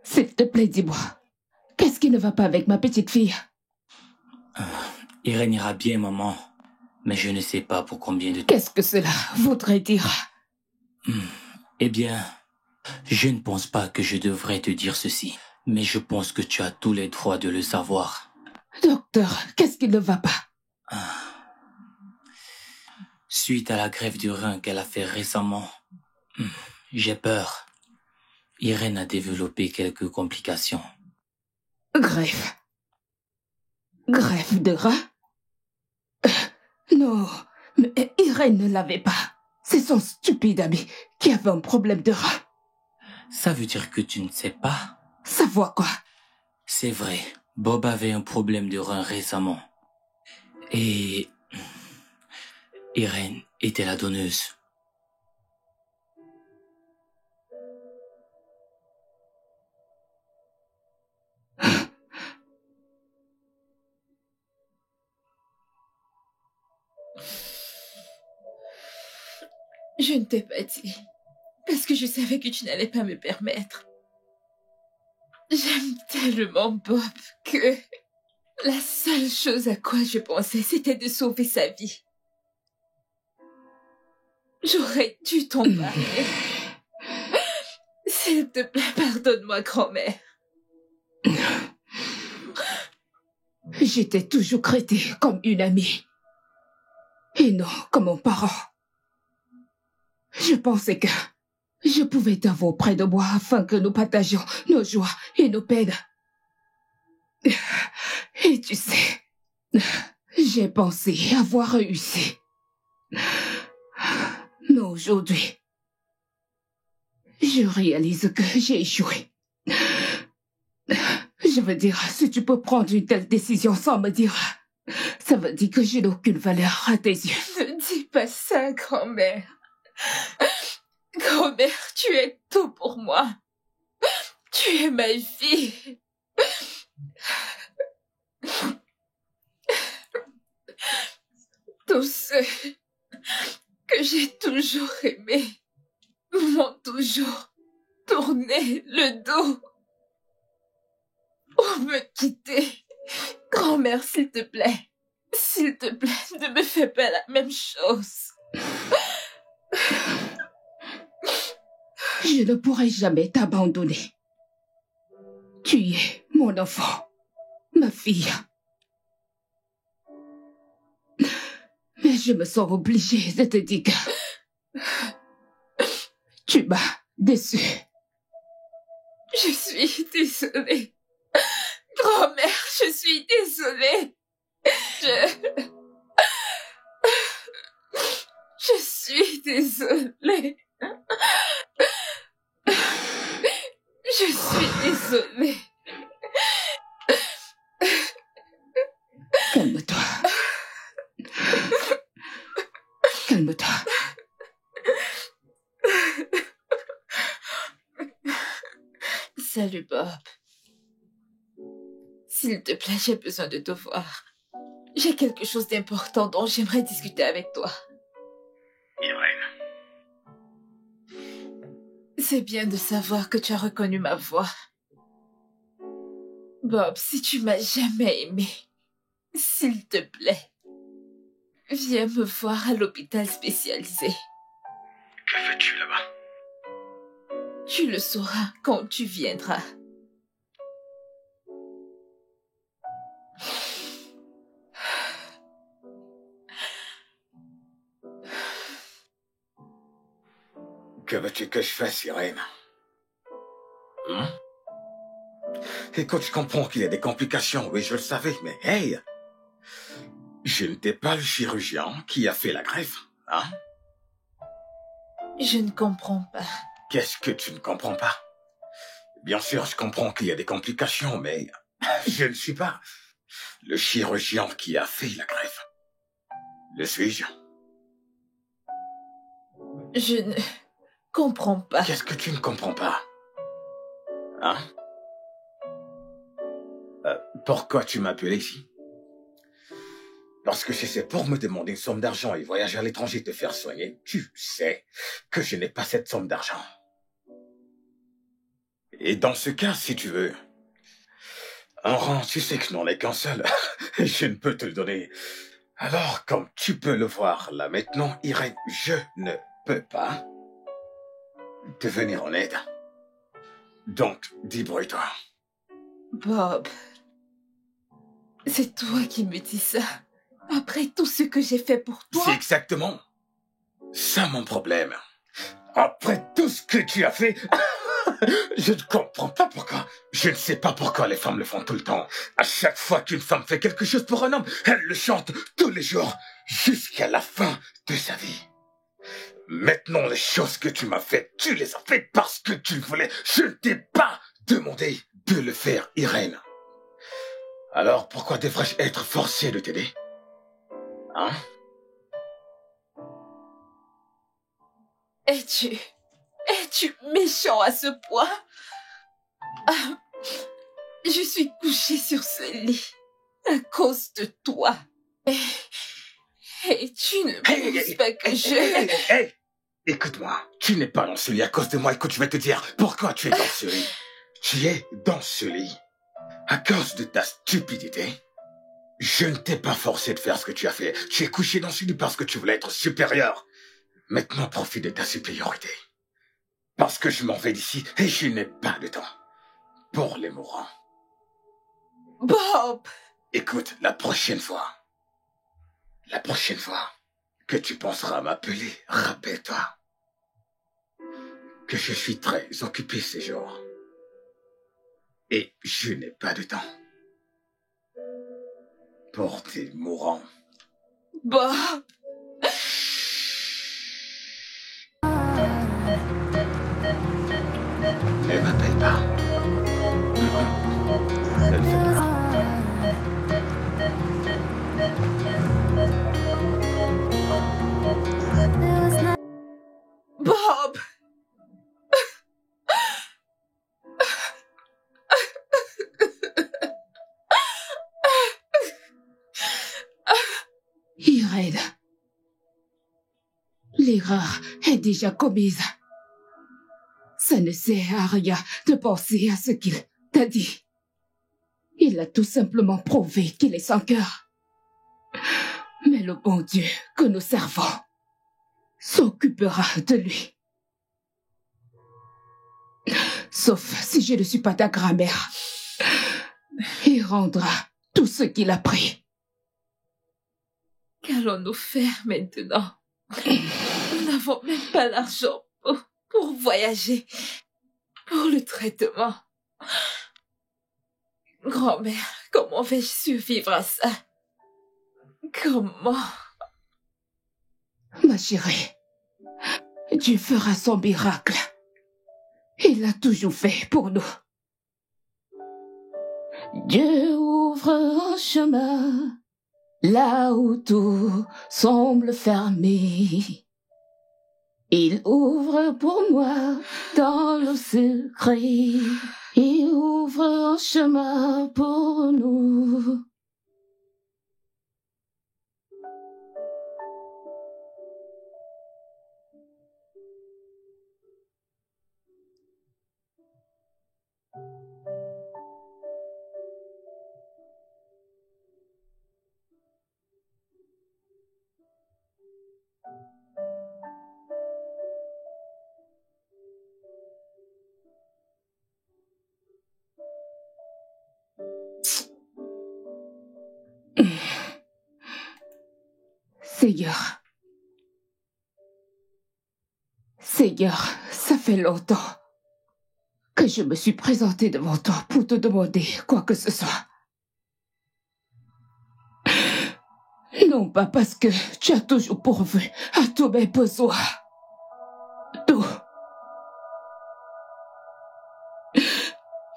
s'il te plaît, dis-moi. Qu'est-ce qui ne va pas avec ma petite fille? Irène ira bien, maman. Mais je ne sais pas pour combien de temps. Qu'est-ce que cela voudrait dire? Eh bien, je ne pense pas que je devrais te dire ceci. Mais je pense que tu as tous les droits de le savoir. Docteur, qu'est-ce qui ne va pas? Suite à la greffe du rein qu'elle a fait récemment, j'ai peur. Irène a développé quelques complications. Greffe? Greffe de rein? Non, mais Irène ne l'avait pas. C'est son stupide ami qui avait un problème de rein. Ça veut dire que tu ne sais pas? Savoir quoi? C'est vrai, Bob avait un problème de rein récemment. Et Irène était la donneuse. Je ne t'ai pas dit, parce que je savais que tu n'allais pas me permettre. J'aime tellement Bob que la seule chose à quoi je pensais, c'était de sauver sa vie. J'aurais dû t'en parler. S'il te plaît, pardonne-moi, grand-mère. J'étais toujours traitée comme une amie. Et non comme un parent. Je pensais que je pouvais t'avoir près de moi afin que nous partagions nos joies et nos peines. Et tu sais, j'ai pensé avoir réussi. Mais aujourd'hui, je réalise que j'ai échoué. Je veux dire, si tu peux prendre une telle décision sans me dire, ça veut dire que je n'ai aucune valeur à tes yeux. Ne dis pas ça, grand-mère. Grand-mère, tu es tout pour moi. Tu es ma vie. Tous ceux que j'ai toujours aimés m'ont toujours tourné le dos. ou me quitter. Grand-mère, s'il te plaît. S'il te plaît, ne me fais pas la même chose. Je ne pourrai jamais t'abandonner. Tu es mon enfant, ma fille. Mais je me sens obligée de te dire que tu m'as déçue. Je suis désolée. Grand-mère, je suis désolée. Je suis désolée. Je suis désolée. Calme-toi. Calme-toi. Salut, Bob. S'il te plaît, j'ai besoin de te voir. J'ai quelque chose d'important dont j'aimerais discuter avec toi. Irène. C'est bien de savoir que tu as reconnu ma voix. Bob, si tu m'as jamais aimé, s'il te plaît, viens me voir à l'hôpital spécialisé. Que fais-tu là-bas? Tu le sauras quand tu viendras. Que veux-tu que je fasse, Irène? Écoute, je comprends qu'il y a des complications, oui, je le savais, mais hey! Je n'étais pas le chirurgien qui a fait la greffe, hein? Je ne comprends pas. Qu'est-ce que tu ne comprends pas? Bien sûr, je comprends qu'il y a des complications, mais je ne suis pas le chirurgien qui a fait la greffe. Le suis-je? Je ne comprends pas. Qu'est-ce que tu ne comprends pas? Hein? Pourquoi tu m'as appelé ici? Parce que si c'est pour me demander une somme d'argent et voyager à l'étranger te faire soigner, tu sais que je n'ai pas cette somme d'argent. Et dans ce cas, si tu veux, un rang, tu sais que je n'en ai qu'un seul, et je ne peux te le donner. Alors, comme tu peux le voir là maintenant, Irène, je ne peux pas te venir en aide. Donc, débrouille-toi. Bob, c'est toi qui me dis ça. Après tout ce que j'ai fait pour toi. C'est exactement ça mon problème. Après tout ce que tu as fait, je ne comprends pas pourquoi. Je ne sais pas pourquoi les femmes le font tout le temps. À chaque fois qu'une femme fait quelque chose pour un homme, elle le chante tous les jours, jusqu'à la fin de sa vie. Maintenant, les choses que tu m'as faites, tu les as faites parce que tu le voulais. Je ne t'ai pas demandé de le faire, Irène. Alors, pourquoi devrais-je être forcé de t'aider? Hein? Es-tu méchant à ce point? Ah, je suis couchée sur ce lit à cause de toi. Et tu ne penses pas que Hey! Écoute-moi, tu n'es pas dans ce lit à cause de moi. Écoute, je vais te dire pourquoi tu es dans ce lit. Tu es dans ce lit à cause de ta stupidité. Je ne t'ai pas forcé de faire ce que tu as fait. Tu es couché dans ce lit parce que tu voulais être supérieur. Maintenant, profite de ta supériorité. Parce que je m'en vais d'ici et je n'ai pas de temps pour les mourants. Bob! Écoute, la prochaine fois que tu penseras à m'appeler, rappelle-toi que je suis très occupé ces jours. Et je n'ai pas de temps pour tes mourants. Bob! Ne m'appelle pas. Ne le fais pas. Bob! Irène, l'erreur est déjà commise. Ça ne sert à rien de penser à ce qu'il t'a dit. Il a tout simplement prouvé qu'il est sans cœur. Mais le bon Dieu que nous servons s'occupera de lui. Sauf si je ne suis pas ta grand-mère. Il rendra tout ce qu'il a pris. Qu'allons-nous faire maintenant? Nous n'avons même pas l'argent pour voyager, pour le traitement. Grand-mère, comment vais-je survivre à ça? Comment? Ma chérie, Dieu fera son miracle. Il l'a toujours fait pour nous. Dieu ouvre un chemin là où tout semble fermé. Il ouvre pour moi dans le secret. Il ouvre un chemin pour nous. Seigneur, ça fait longtemps que je me suis présentée devant toi pour te demander quoi que ce soit. Non pas parce que tu as toujours pourvu à tous mes besoins. Tout.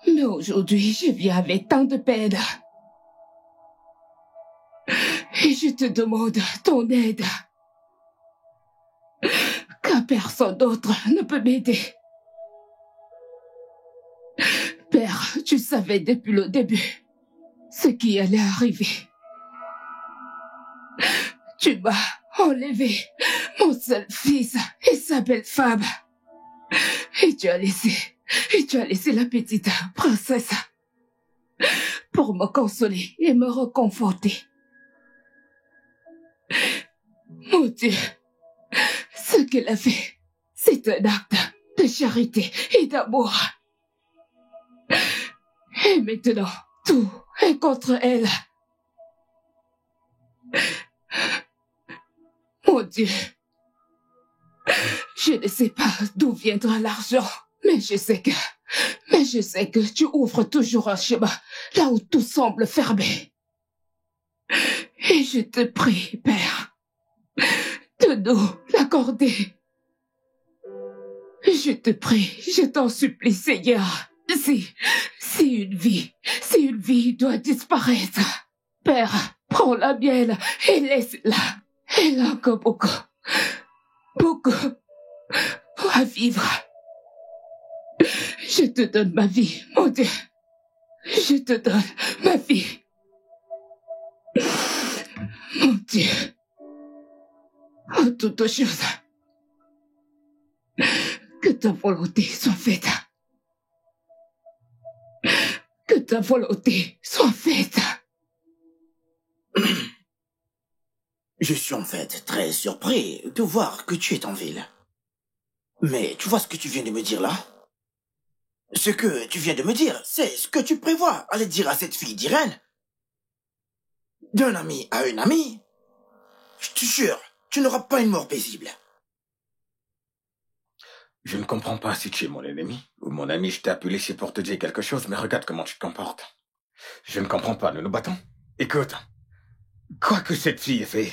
Mais aujourd'hui, je viens avec tant de peine. Et je te demande ton aide. Car personne d'autre ne peut m'aider. Père, tu savais depuis le début ce qui allait arriver. Tu m'as enlevé mon seul fils et sa belle femme. Et tu as laissé la petite princesse pour me consoler et me réconforter. Mon Dieu, ce qu'elle a fait, c'est un acte de charité et d'amour. Et maintenant, tout est contre elle. Mon Dieu, je ne sais pas d'où viendra l'argent, mais je sais que tu ouvres toujours un chemin là où tout semble fermé. Et je te prie, Père, de nous l'accorder. Je te prie, je t'en supplie, Seigneur, si une vie doit disparaître, Père, prends la mienne et laisse-la. Elle a encore beaucoup à vivre. Je te donne ma vie, mon Dieu. Je te donne ma vie. Mon Dieu. En toute chose, que ta volonté soit faite. Que ta volonté soit faite. Je suis en fait très surpris de voir que tu es en ville. Mais tu vois ce que tu viens de me dire là? Ce que tu viens de me dire, c'est ce que tu prévois aller dire à cette fille d'Irène. D'un ami à une amie. Je te jure, tu n'auras pas une mort paisible. Je ne comprends pas si tu es mon ennemi ou mon ami. Je t'ai appelé ici pour te dire quelque chose, mais regarde comment tu te comportes. Je ne comprends pas, nous nous battons. Écoute, quoi que cette fille ait fait,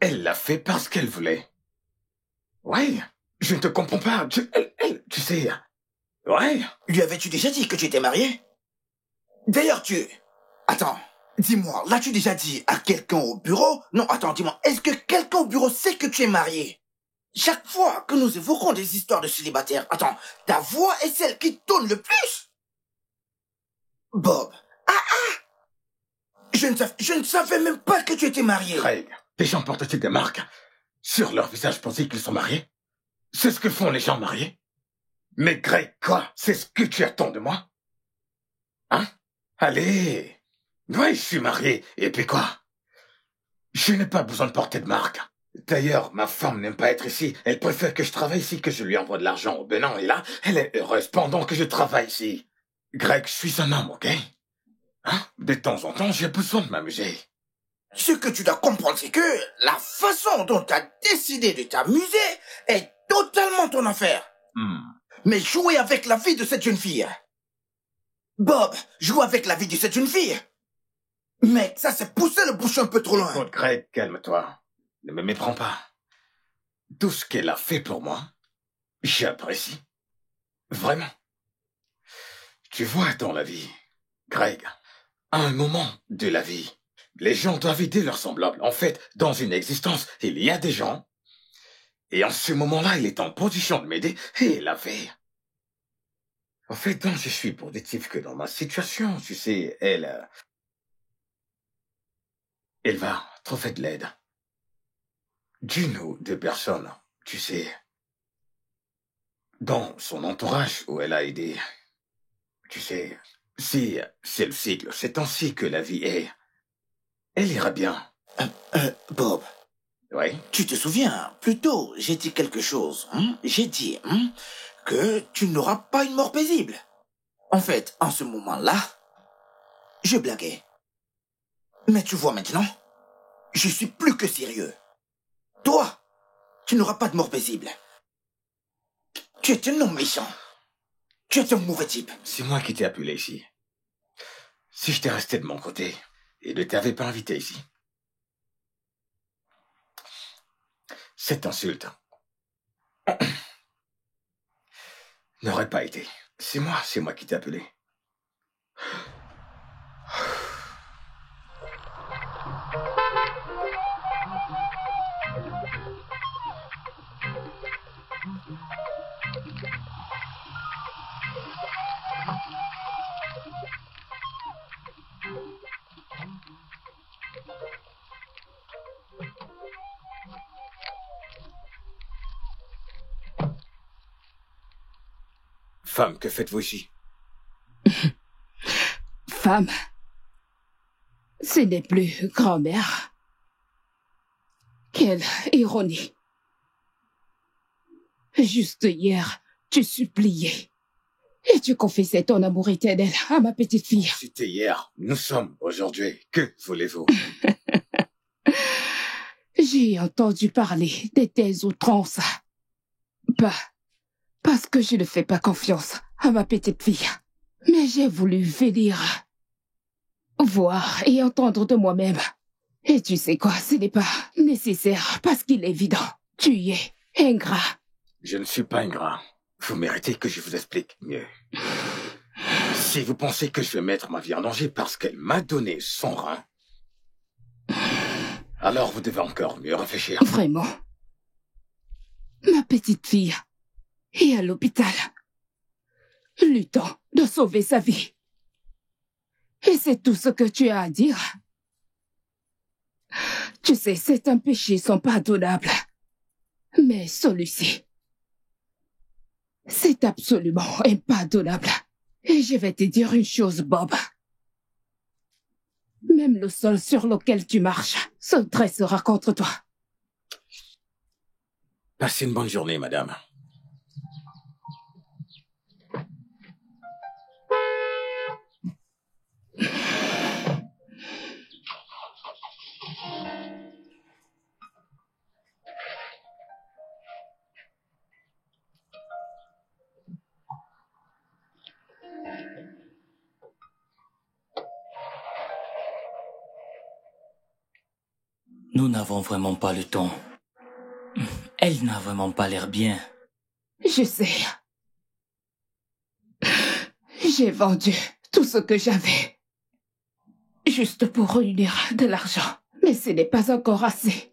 elle l'a fait parce qu'elle voulait. Ouais, je ne te comprends pas. Tu sais... Ouais. Lui avais-tu déjà dit que tu étais marié? D'ailleurs, Attends, dis-moi, l'as-tu déjà dit à quelqu'un au bureau? Non, attends, dis-moi, est-ce que quelqu'un au bureau sait que tu es marié? Chaque fois que nous évoquons des histoires de célibataires, attends, ta voix est celle qui tourne le plus? Bob. Je ne savais même pas que tu étais marié. Craig, les gens portent-ils des marques sur leur visage pour dire qu'ils sont mariés? C'est ce que font les gens mariés? Mais Greg, quoi? C'est ce que tu attends de moi? Hein? Allez. Oui, je suis marié. Et puis quoi? Je n'ai pas besoin de porter de marque. D'ailleurs, ma femme n'aime pas être ici. Elle préfère que je travaille ici, que je lui envoie de l'argent au Bénin. Et là, elle est heureuse pendant que je travaille ici. Greg, je suis un homme, ok? Hein? De temps en temps, j'ai besoin de m'amuser. Ce que tu dois comprendre, c'est que la façon dont tu as décidé de t'amuser est totalement ton affaire. Mais jouer avec la vie de cette jeune fille... Bob, jouer avec la vie de cette jeune fille... Mec, ça c'est pousser le bouchon un peu trop loin. Écoute, Greg, calme-toi. Ne me méprends pas. Tout ce qu'elle a fait pour moi, j'apprécie. Vraiment. Tu vois, dans la vie, Greg, à un moment de la vie, les gens doivent aider leurs semblables. En fait, dans une existence, il y a des gens, et en ce moment-là, il est en position de m'aider, et il a fait. En fait, donc, je suis positif que dans ma situation, tu sais, elle va trouver de l'aide. D'une ou deux personnes, tu sais, dans son entourage où elle a aidé. Tu sais, si c'est le cycle, c'est ainsi que la vie est. Elle ira bien. Bob. Oui? Tu te souviens, plus tôt, j'ai dit quelque chose. J'ai dit que tu n'auras pas une mort paisible. En fait, en ce moment-là, je blaguais. Mais tu vois maintenant, je suis plus que sérieux. Toi, tu n'auras pas de mort paisible. Tu es un homme méchant. Tu es un mauvais type. C'est moi qui t'ai appelé ici. Si je t'ai resté de mon côté et ne t'avais pas invité ici, cette insulte n'aurait pas été. C'est moi qui t'ai appelé. Femme, que faites-vous ici? Femme, ce n'est plus grand-mère. Quelle ironie. Juste hier, tu suppliais et tu confessais ton amour éternel à ma petite fille. C'était hier, nous sommes aujourd'hui. Que voulez-vous? J'ai entendu parler de tes outrances. Parce que je ne fais pas confiance à ma petite fille. Mais j'ai voulu venir voir et entendre de moi-même. Et tu sais quoi, ce n'est pas nécessaire parce qu'il est évident. Tu y es ingrat. Je ne suis pas ingrat. Vous méritez que je vous explique mieux. Si vous pensez que je vais mettre ma vie en danger parce qu'elle m'a donné son rein, alors vous devez encore mieux réfléchir. Vraiment. Ma petite fille est à l'hôpital, luttant de sauver sa vie. Et c'est tout ce que tu as à dire. Tu sais, c'est un péché sans pardonnable. Mais celui-ci, c'est absolument impardonnable. Et je vais te dire une chose, Bob. Même le sol sur lequel tu marches se dressera contre toi. Passez une bonne journée, madame. Nous n'avons vraiment pas le temps. Elle n'a vraiment pas l'air bien. Je sais. J'ai vendu tout ce que j'avais. Juste pour réunir de l'argent. Mais ce n'est pas encore assez.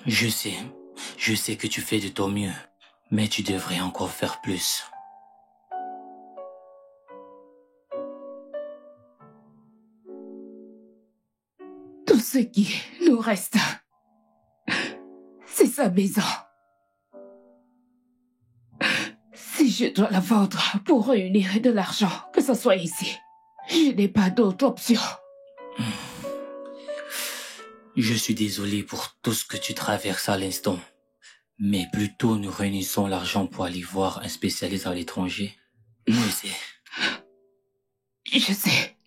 Je sais que tu fais de ton mieux. Mais tu devrais encore faire plus. Tout ce qui nous reste, c'est sa maison. Si Je dois la vendre pour réunir de l'argent, que ce soit ici. Je n'ai pas d'autre option. Je suis désolé pour tout ce que tu traverses à l'instant. Mais plutôt nous réunissons l'argent pour aller voir un spécialiste à l'étranger. Moi, Je sais.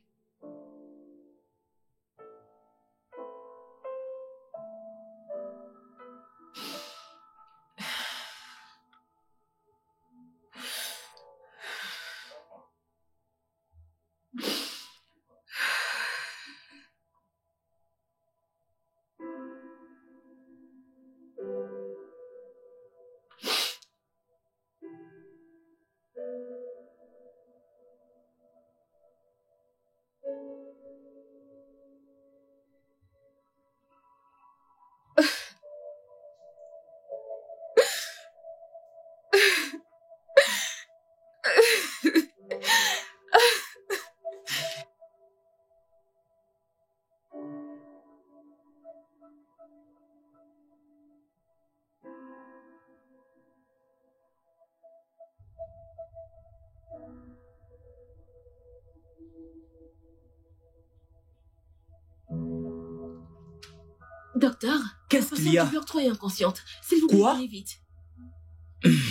Docteur, qu'est-ce qu'il y a? La patiente 3 est inconsciente. S'il vous plaît, Quoi? venez vite.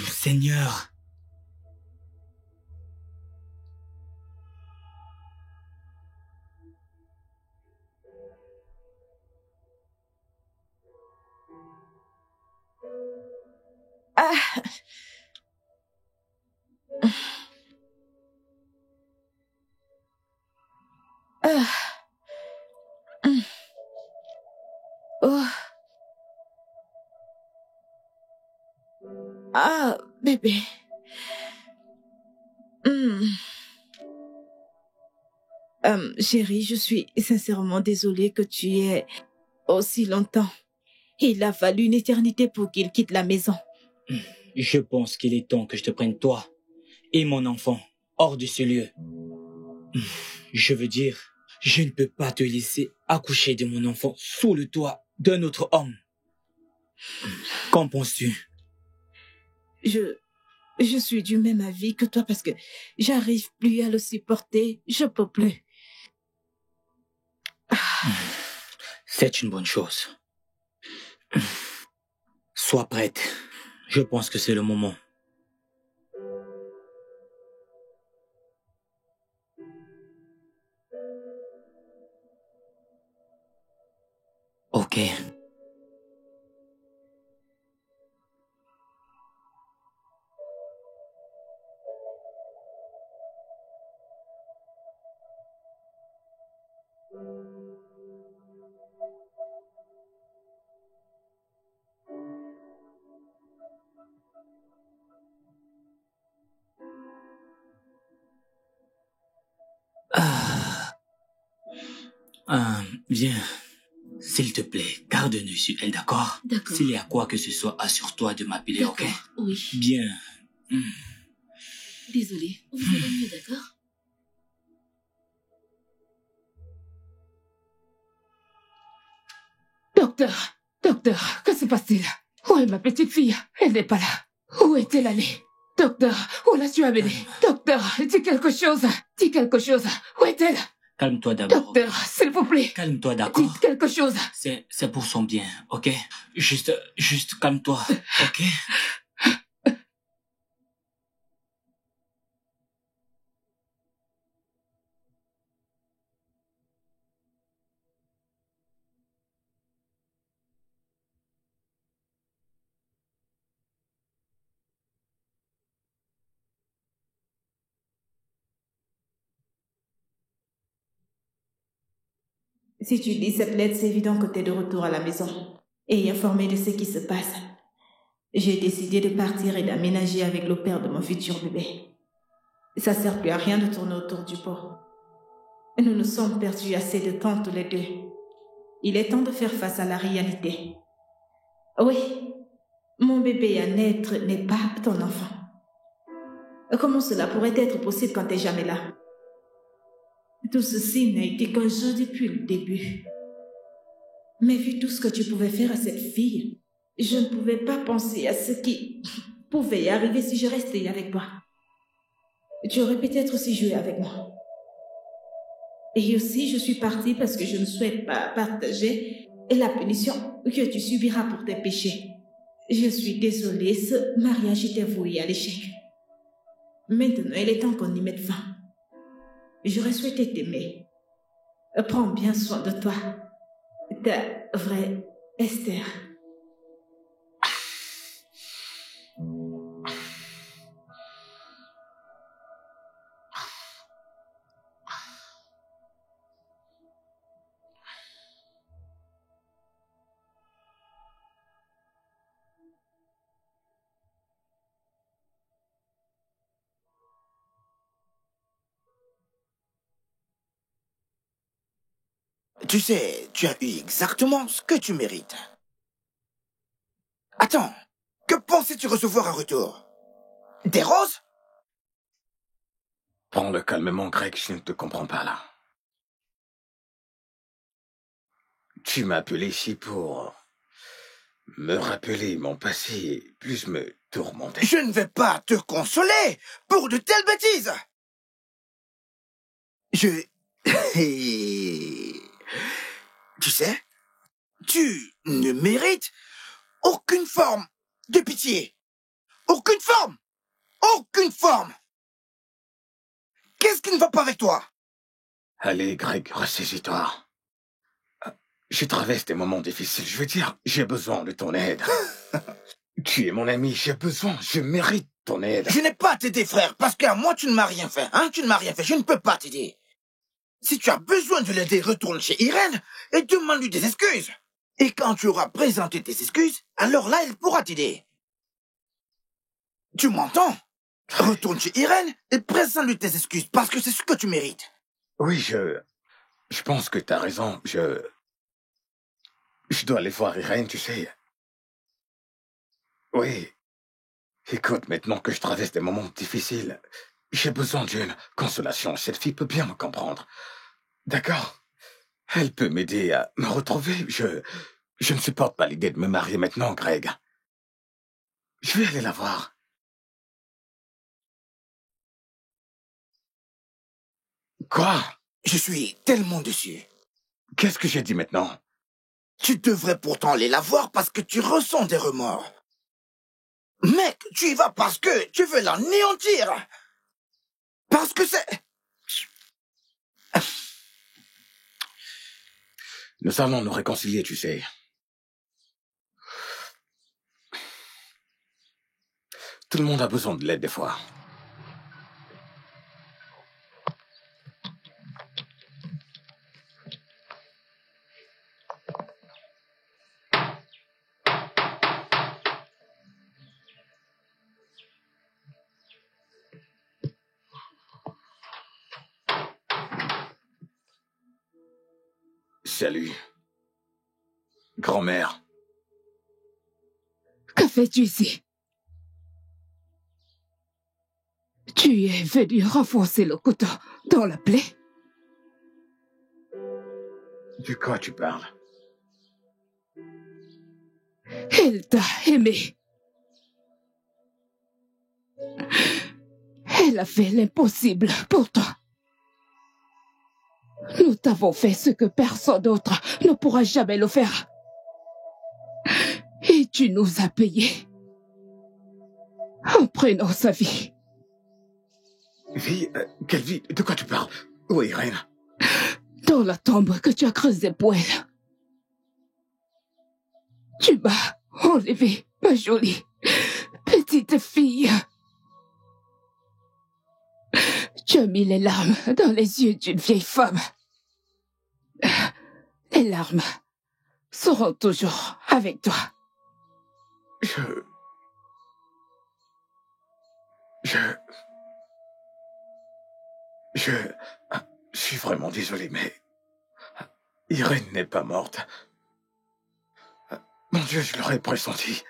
Seigneur. Oh. Ah, bébé. Chérie, je suis sincèrement désolée que tu aies aussi longtemps. Il a fallu une éternité pour qu'il quitte la maison. Je pense qu'il est temps que je te prenne toi et mon enfant hors de ce lieu. Je veux dire, je ne peux pas te laisser accoucher de mon enfant sous le toit d'un autre homme. Qu'en penses-tu? Je suis du même avis que toi parce que j'arrive plus à le supporter. Je peux plus. C'est une bonne chose. Sois prête. Je pense que c'est le moment. Ok. Viens. S'il te plaît, garde un œil sur elle, d'accord? D'accord. S'il y a quoi que ce soit, assure-toi de m'appeler, ok? Oui. Bien. Désolée, vous allez mieux, d'accord? Docteur, que se passe-t-il? Où est ma petite fille? Elle n'est pas là. Où est-elle allée? Docteur, où l'as-tu amenée? Docteur, dis quelque chose. Où est-elle? Calme-toi d'abord. Docteur, s'il vous plaît. Calme-toi, d'accord? Dites quelque chose. C'est pour son bien, ok? Juste calme-toi, ok? Si tu lis cette lettre, c'est évident que tu es de retour à la maison et informé de ce qui se passe. J'ai décidé de partir et d'aménager avec le père de mon futur bébé. Ça sert plus à rien de tourner autour du pot. Nous nous sommes perdus assez de temps tous les deux. Il est temps de faire face à la réalité. Oui, mon bébé à naître n'est pas ton enfant. Comment cela pourrait être possible quand tu n'es jamais là? Tout ceci n'a été qu'un jeu depuis le début. Mais vu tout ce que tu pouvais faire à cette fille, je ne pouvais pas penser à ce qui pouvait arriver si je restais avec toi. tu aurais peut-être aussi joué avec moi. Et aussi, je suis partie parce que je ne souhaite pas partager la punition que tu subiras pour tes péchés. Je suis désolée, ce mariage était voué à l'échec. Maintenant, il est temps qu'on y mette fin. J'aurais souhaité t'aimer. Prends bien soin de toi. Ta vraie Esther. Tu sais, tu as eu exactement ce que tu mérites. Attends, que pensais-tu recevoir en retour? Des roses? Prends-le calmement, Greg, je ne te comprends pas là. Tu m'as appelé ici pour me rappeler mon passé et plus me tourmenter. Je ne vais pas te consoler pour de telles bêtises. Tu sais, tu ne mérites aucune forme de pitié. Aucune forme. Aucune forme. Qu'est-ce qui ne va pas avec toi? Allez, Greg, ressaisis-toi. Je traverse des moments difficiles. Je veux dire, j'ai besoin de ton aide. Tu es mon ami, j'ai besoin, je mérite ton aide. Je n'ai pas à t'aider, frère, parce qu'à moi, tu ne m'as rien fait. Hein? Tu ne m'as rien fait, je ne peux pas t'aider. Si tu as besoin de l'aider, retourne chez Irène et demande-lui des excuses. Et quand tu auras présenté tes excuses, alors là, elle pourra t'aider. Tu m'entends? Retourne chez Irène et présente-lui tes excuses, parce que c'est ce que tu mérites. Oui, je pense que t'as raison. Je dois aller voir Irène, tu sais. Oui. Écoute, maintenant que je traverse des moments difficiles, j'ai besoin d'une consolation. Cette fille peut bien me comprendre. D'accord? Elle peut m'aider à me retrouver. Je ne supporte pas l'idée de me marier maintenant, Greg. Je vais aller la voir. Quoi? Je suis tellement déçu. Qu'est-ce que j'ai dit maintenant? Tu devrais pourtant aller la voir parce que tu ressens des remords. Mec, tu y vas parce que tu veux l'anéantir. Parce que c'est... Nous allons nous réconcilier, tu sais. Tout le monde a besoin de l'aide des fois. Salut. Grand-mère. Que fais-tu ici? Tu es venu renfoncer le couteau dans la plaie? De quoi tu parles? Elle t'a aimé. Elle a fait l'impossible pour toi. Nous t'avons fait ce que personne d'autre ne pourra jamais le faire. Et tu nous as payé en prenant sa vie. Vie? Quelle vie? De quoi tu parles? Où est Irène? Dans la tombe que tu as creusée pour elle. Tu m'as enlevé ma jolie petite fille. Tu as mis les larmes dans les yeux d'une vieille femme. Les larmes seront toujours avec toi. Je suis vraiment désolé, mais Irène n'est pas morte. Mon Dieu, je l'aurais pressenti.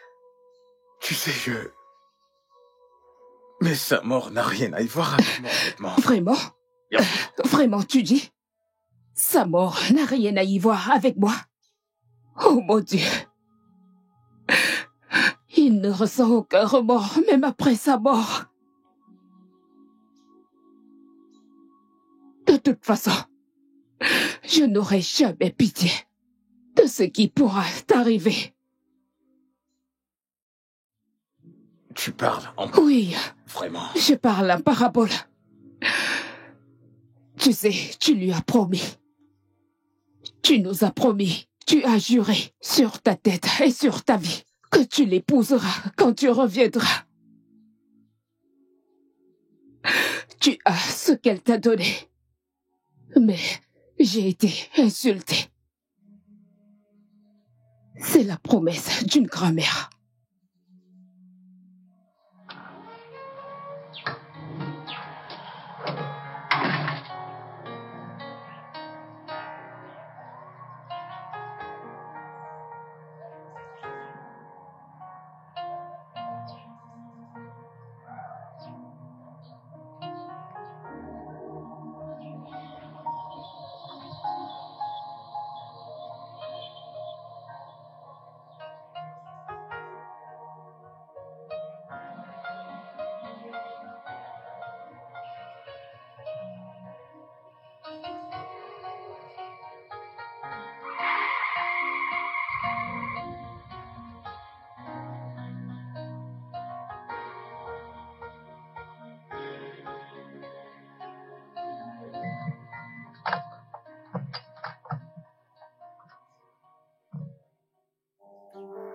Tu sais, mais sa mort n'a rien à y voir avec moi, honnêtement. Vraiment? Vraiment, tu dis? Sa mort n'a rien à y voir avec moi? Oh mon Dieu! Il ne ressent aucun remords, même après sa mort. toute façon, je n'aurai jamais pitié de ce qui pourra t'arriver. Tu parles en... Oui, Vraiment? je parle en parabole. Tu sais, tu lui as promis. Tu nous as promis, tu as juré sur ta tête et sur ta vie que tu l'épouseras quand tu reviendras. Tu as ce qu'elle t'a donné. Mais j'ai été insultée. C'est la promesse d'une grand-mère.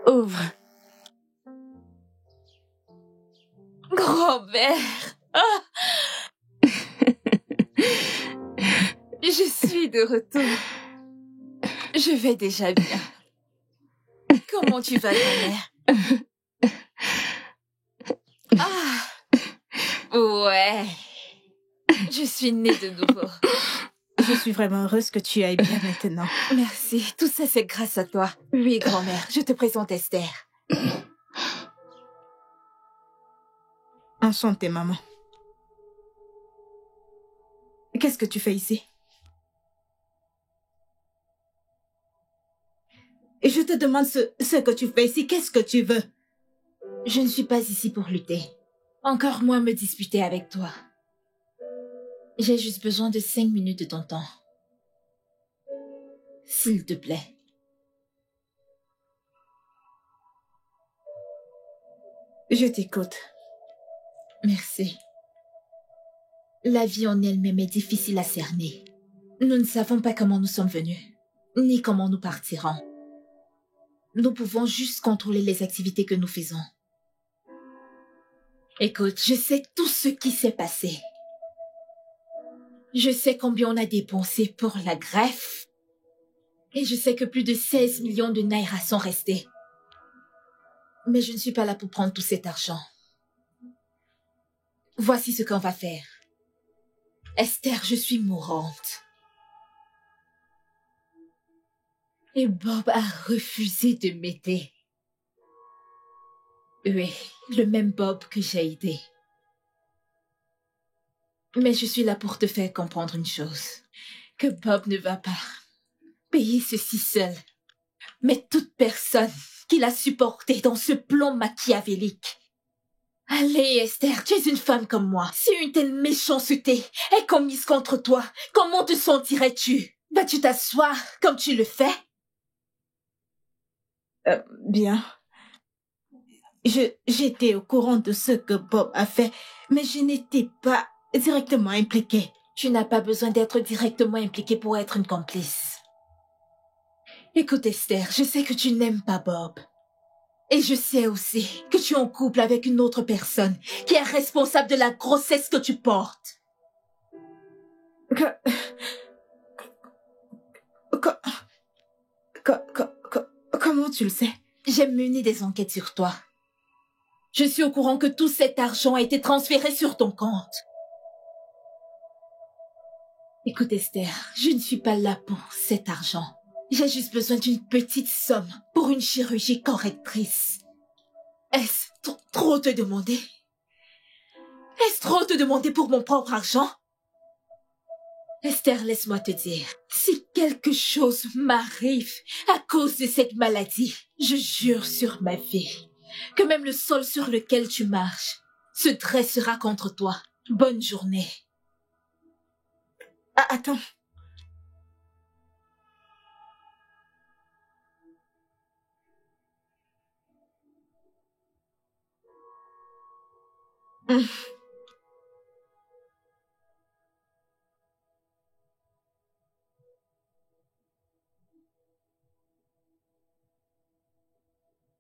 Ouvre. Grand-mère. Ah. Je suis de retour. Je vais déjà bien. Comment tu vas, grand-mère? Ah. Ouais. Je suis née de nouveau. Je suis vraiment heureuse que tu ailles bien maintenant. Merci. Tout ça, c'est grâce à toi. Oui, grand-mère. Je te présente Esther. Enchantée, maman. Qu'est-ce que tu fais ici? Et je te demande ce que tu fais ici. Qu'est-ce que tu veux? Je ne suis pas ici pour lutter. Encore moins me disputer avec toi. J'ai juste besoin de 5 minutes de ton temps. S'il te plaît. Je t'écoute. Merci. La vie en elle-même est difficile à cerner. Nous ne savons pas comment nous sommes venus, ni comment nous partirons. Nous pouvons juste contrôler les activités que nous faisons. Écoute, je sais tout ce qui s'est passé. Je sais combien on a dépensé pour la greffe. Et je sais que plus de 16 millions de naira sont restés. Mais je ne suis pas là pour prendre tout cet argent. Voici ce qu'on va faire. Esther, je suis mourante. Et Bob a refusé de m'aider. Oui, le même Bob que j'ai aidé. Mais je suis là pour te faire comprendre une chose. Que Bob ne va pas payer ceci seul. Mais toute personne qui l'a supporté dans ce plan machiavélique. Allez, Esther, tu es une femme comme moi. Si une telle méchanceté est commise contre toi, comment te sentirais-tu? Vas-tu t'asseoir comme tu le fais? Bien. J'étais au courant de ce que Bob a fait, mais je n'étais pas directement impliquée. Tu n'as pas besoin d'être directement impliquée pour être une complice. Écoute, Esther, je sais que tu n'aimes pas Bob. Et je sais aussi que tu es en couple avec une autre personne qui est responsable de la grossesse que tu portes. Comment tu le sais? J'ai mené des enquêtes sur toi. Je suis au courant que tout cet argent a été transféré sur ton compte. Écoute, Esther, je ne suis pas là pour cet argent. J'ai juste besoin d'une petite somme pour une chirurgie correctrice. Est-ce trop te demander? Est-ce trop te demander pour mon propre argent? Esther, laisse-moi te dire, si quelque chose m'arrive à cause de cette maladie, je jure sur ma vie que même le sol sur lequel tu marches se dressera contre toi. Bonne journée. Ah, attends.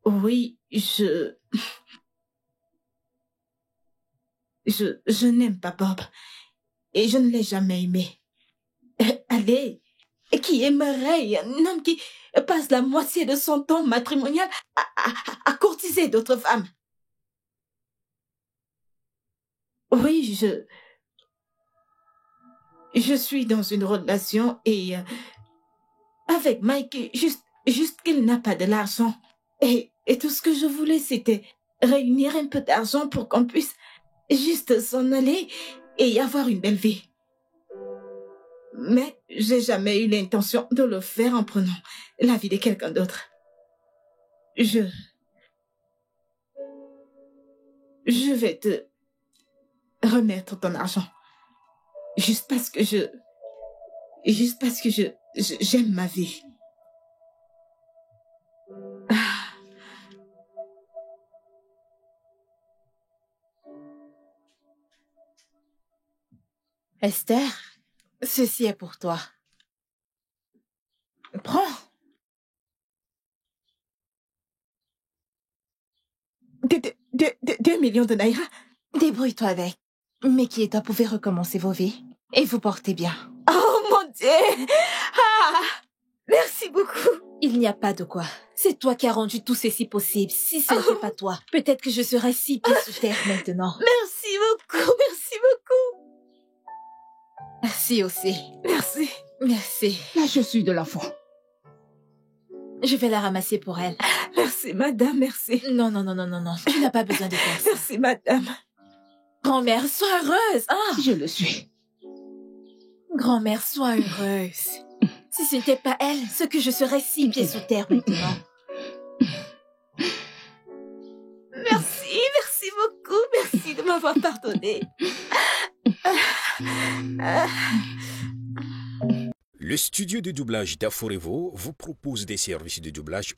Oui, je n'aime pas Bob. Et je ne l'ai jamais aimé. Allez, qui aimerait un homme qui passe la moitié de son temps matrimonial à courtiser d'autres femmes? Oui, je suis dans une relation et avec Mike, juste qu'il n'a pas de l'argent. Et tout ce que je voulais, c'était réunir un peu d'argent pour qu'on puisse juste s'en aller et y avoir une belle vie. Mais j'ai jamais eu l'intention de le faire en prenant la vie de quelqu'un d'autre. Je vais te remettre ton argent. Juste parce que j'aime ma vie. Esther, ceci est pour toi. Prends. 2 millions de naira. Débrouille-toi avec. Mais qui et toi pouvez recommencer vos vies. Et vous portez bien. Oh mon Dieu! Ah! Merci beaucoup. Il n'y a pas de quoi. C'est toi qui as rendu tout ceci possible. Si ce n'était pas toi, peut-être que je serais 6 pieds sous terre maintenant. Merci beaucoup, merci beaucoup. Merci aussi. Merci. Merci. Là, je suis de l'enfant. Je vais la ramasser pour elle. Merci, madame, merci. Non. Tu n'as pas besoin de faire ça. Merci, madame. Grand-mère, sois heureuse, hein? Je le suis. Grand-mère, sois heureuse. Si ce n'était pas elle, ce que je serais 6 pieds sous terre maintenant. Merci beaucoup. Merci de m'avoir pardonné. Le studio de doublage d'Aforevo vous propose des services de doublage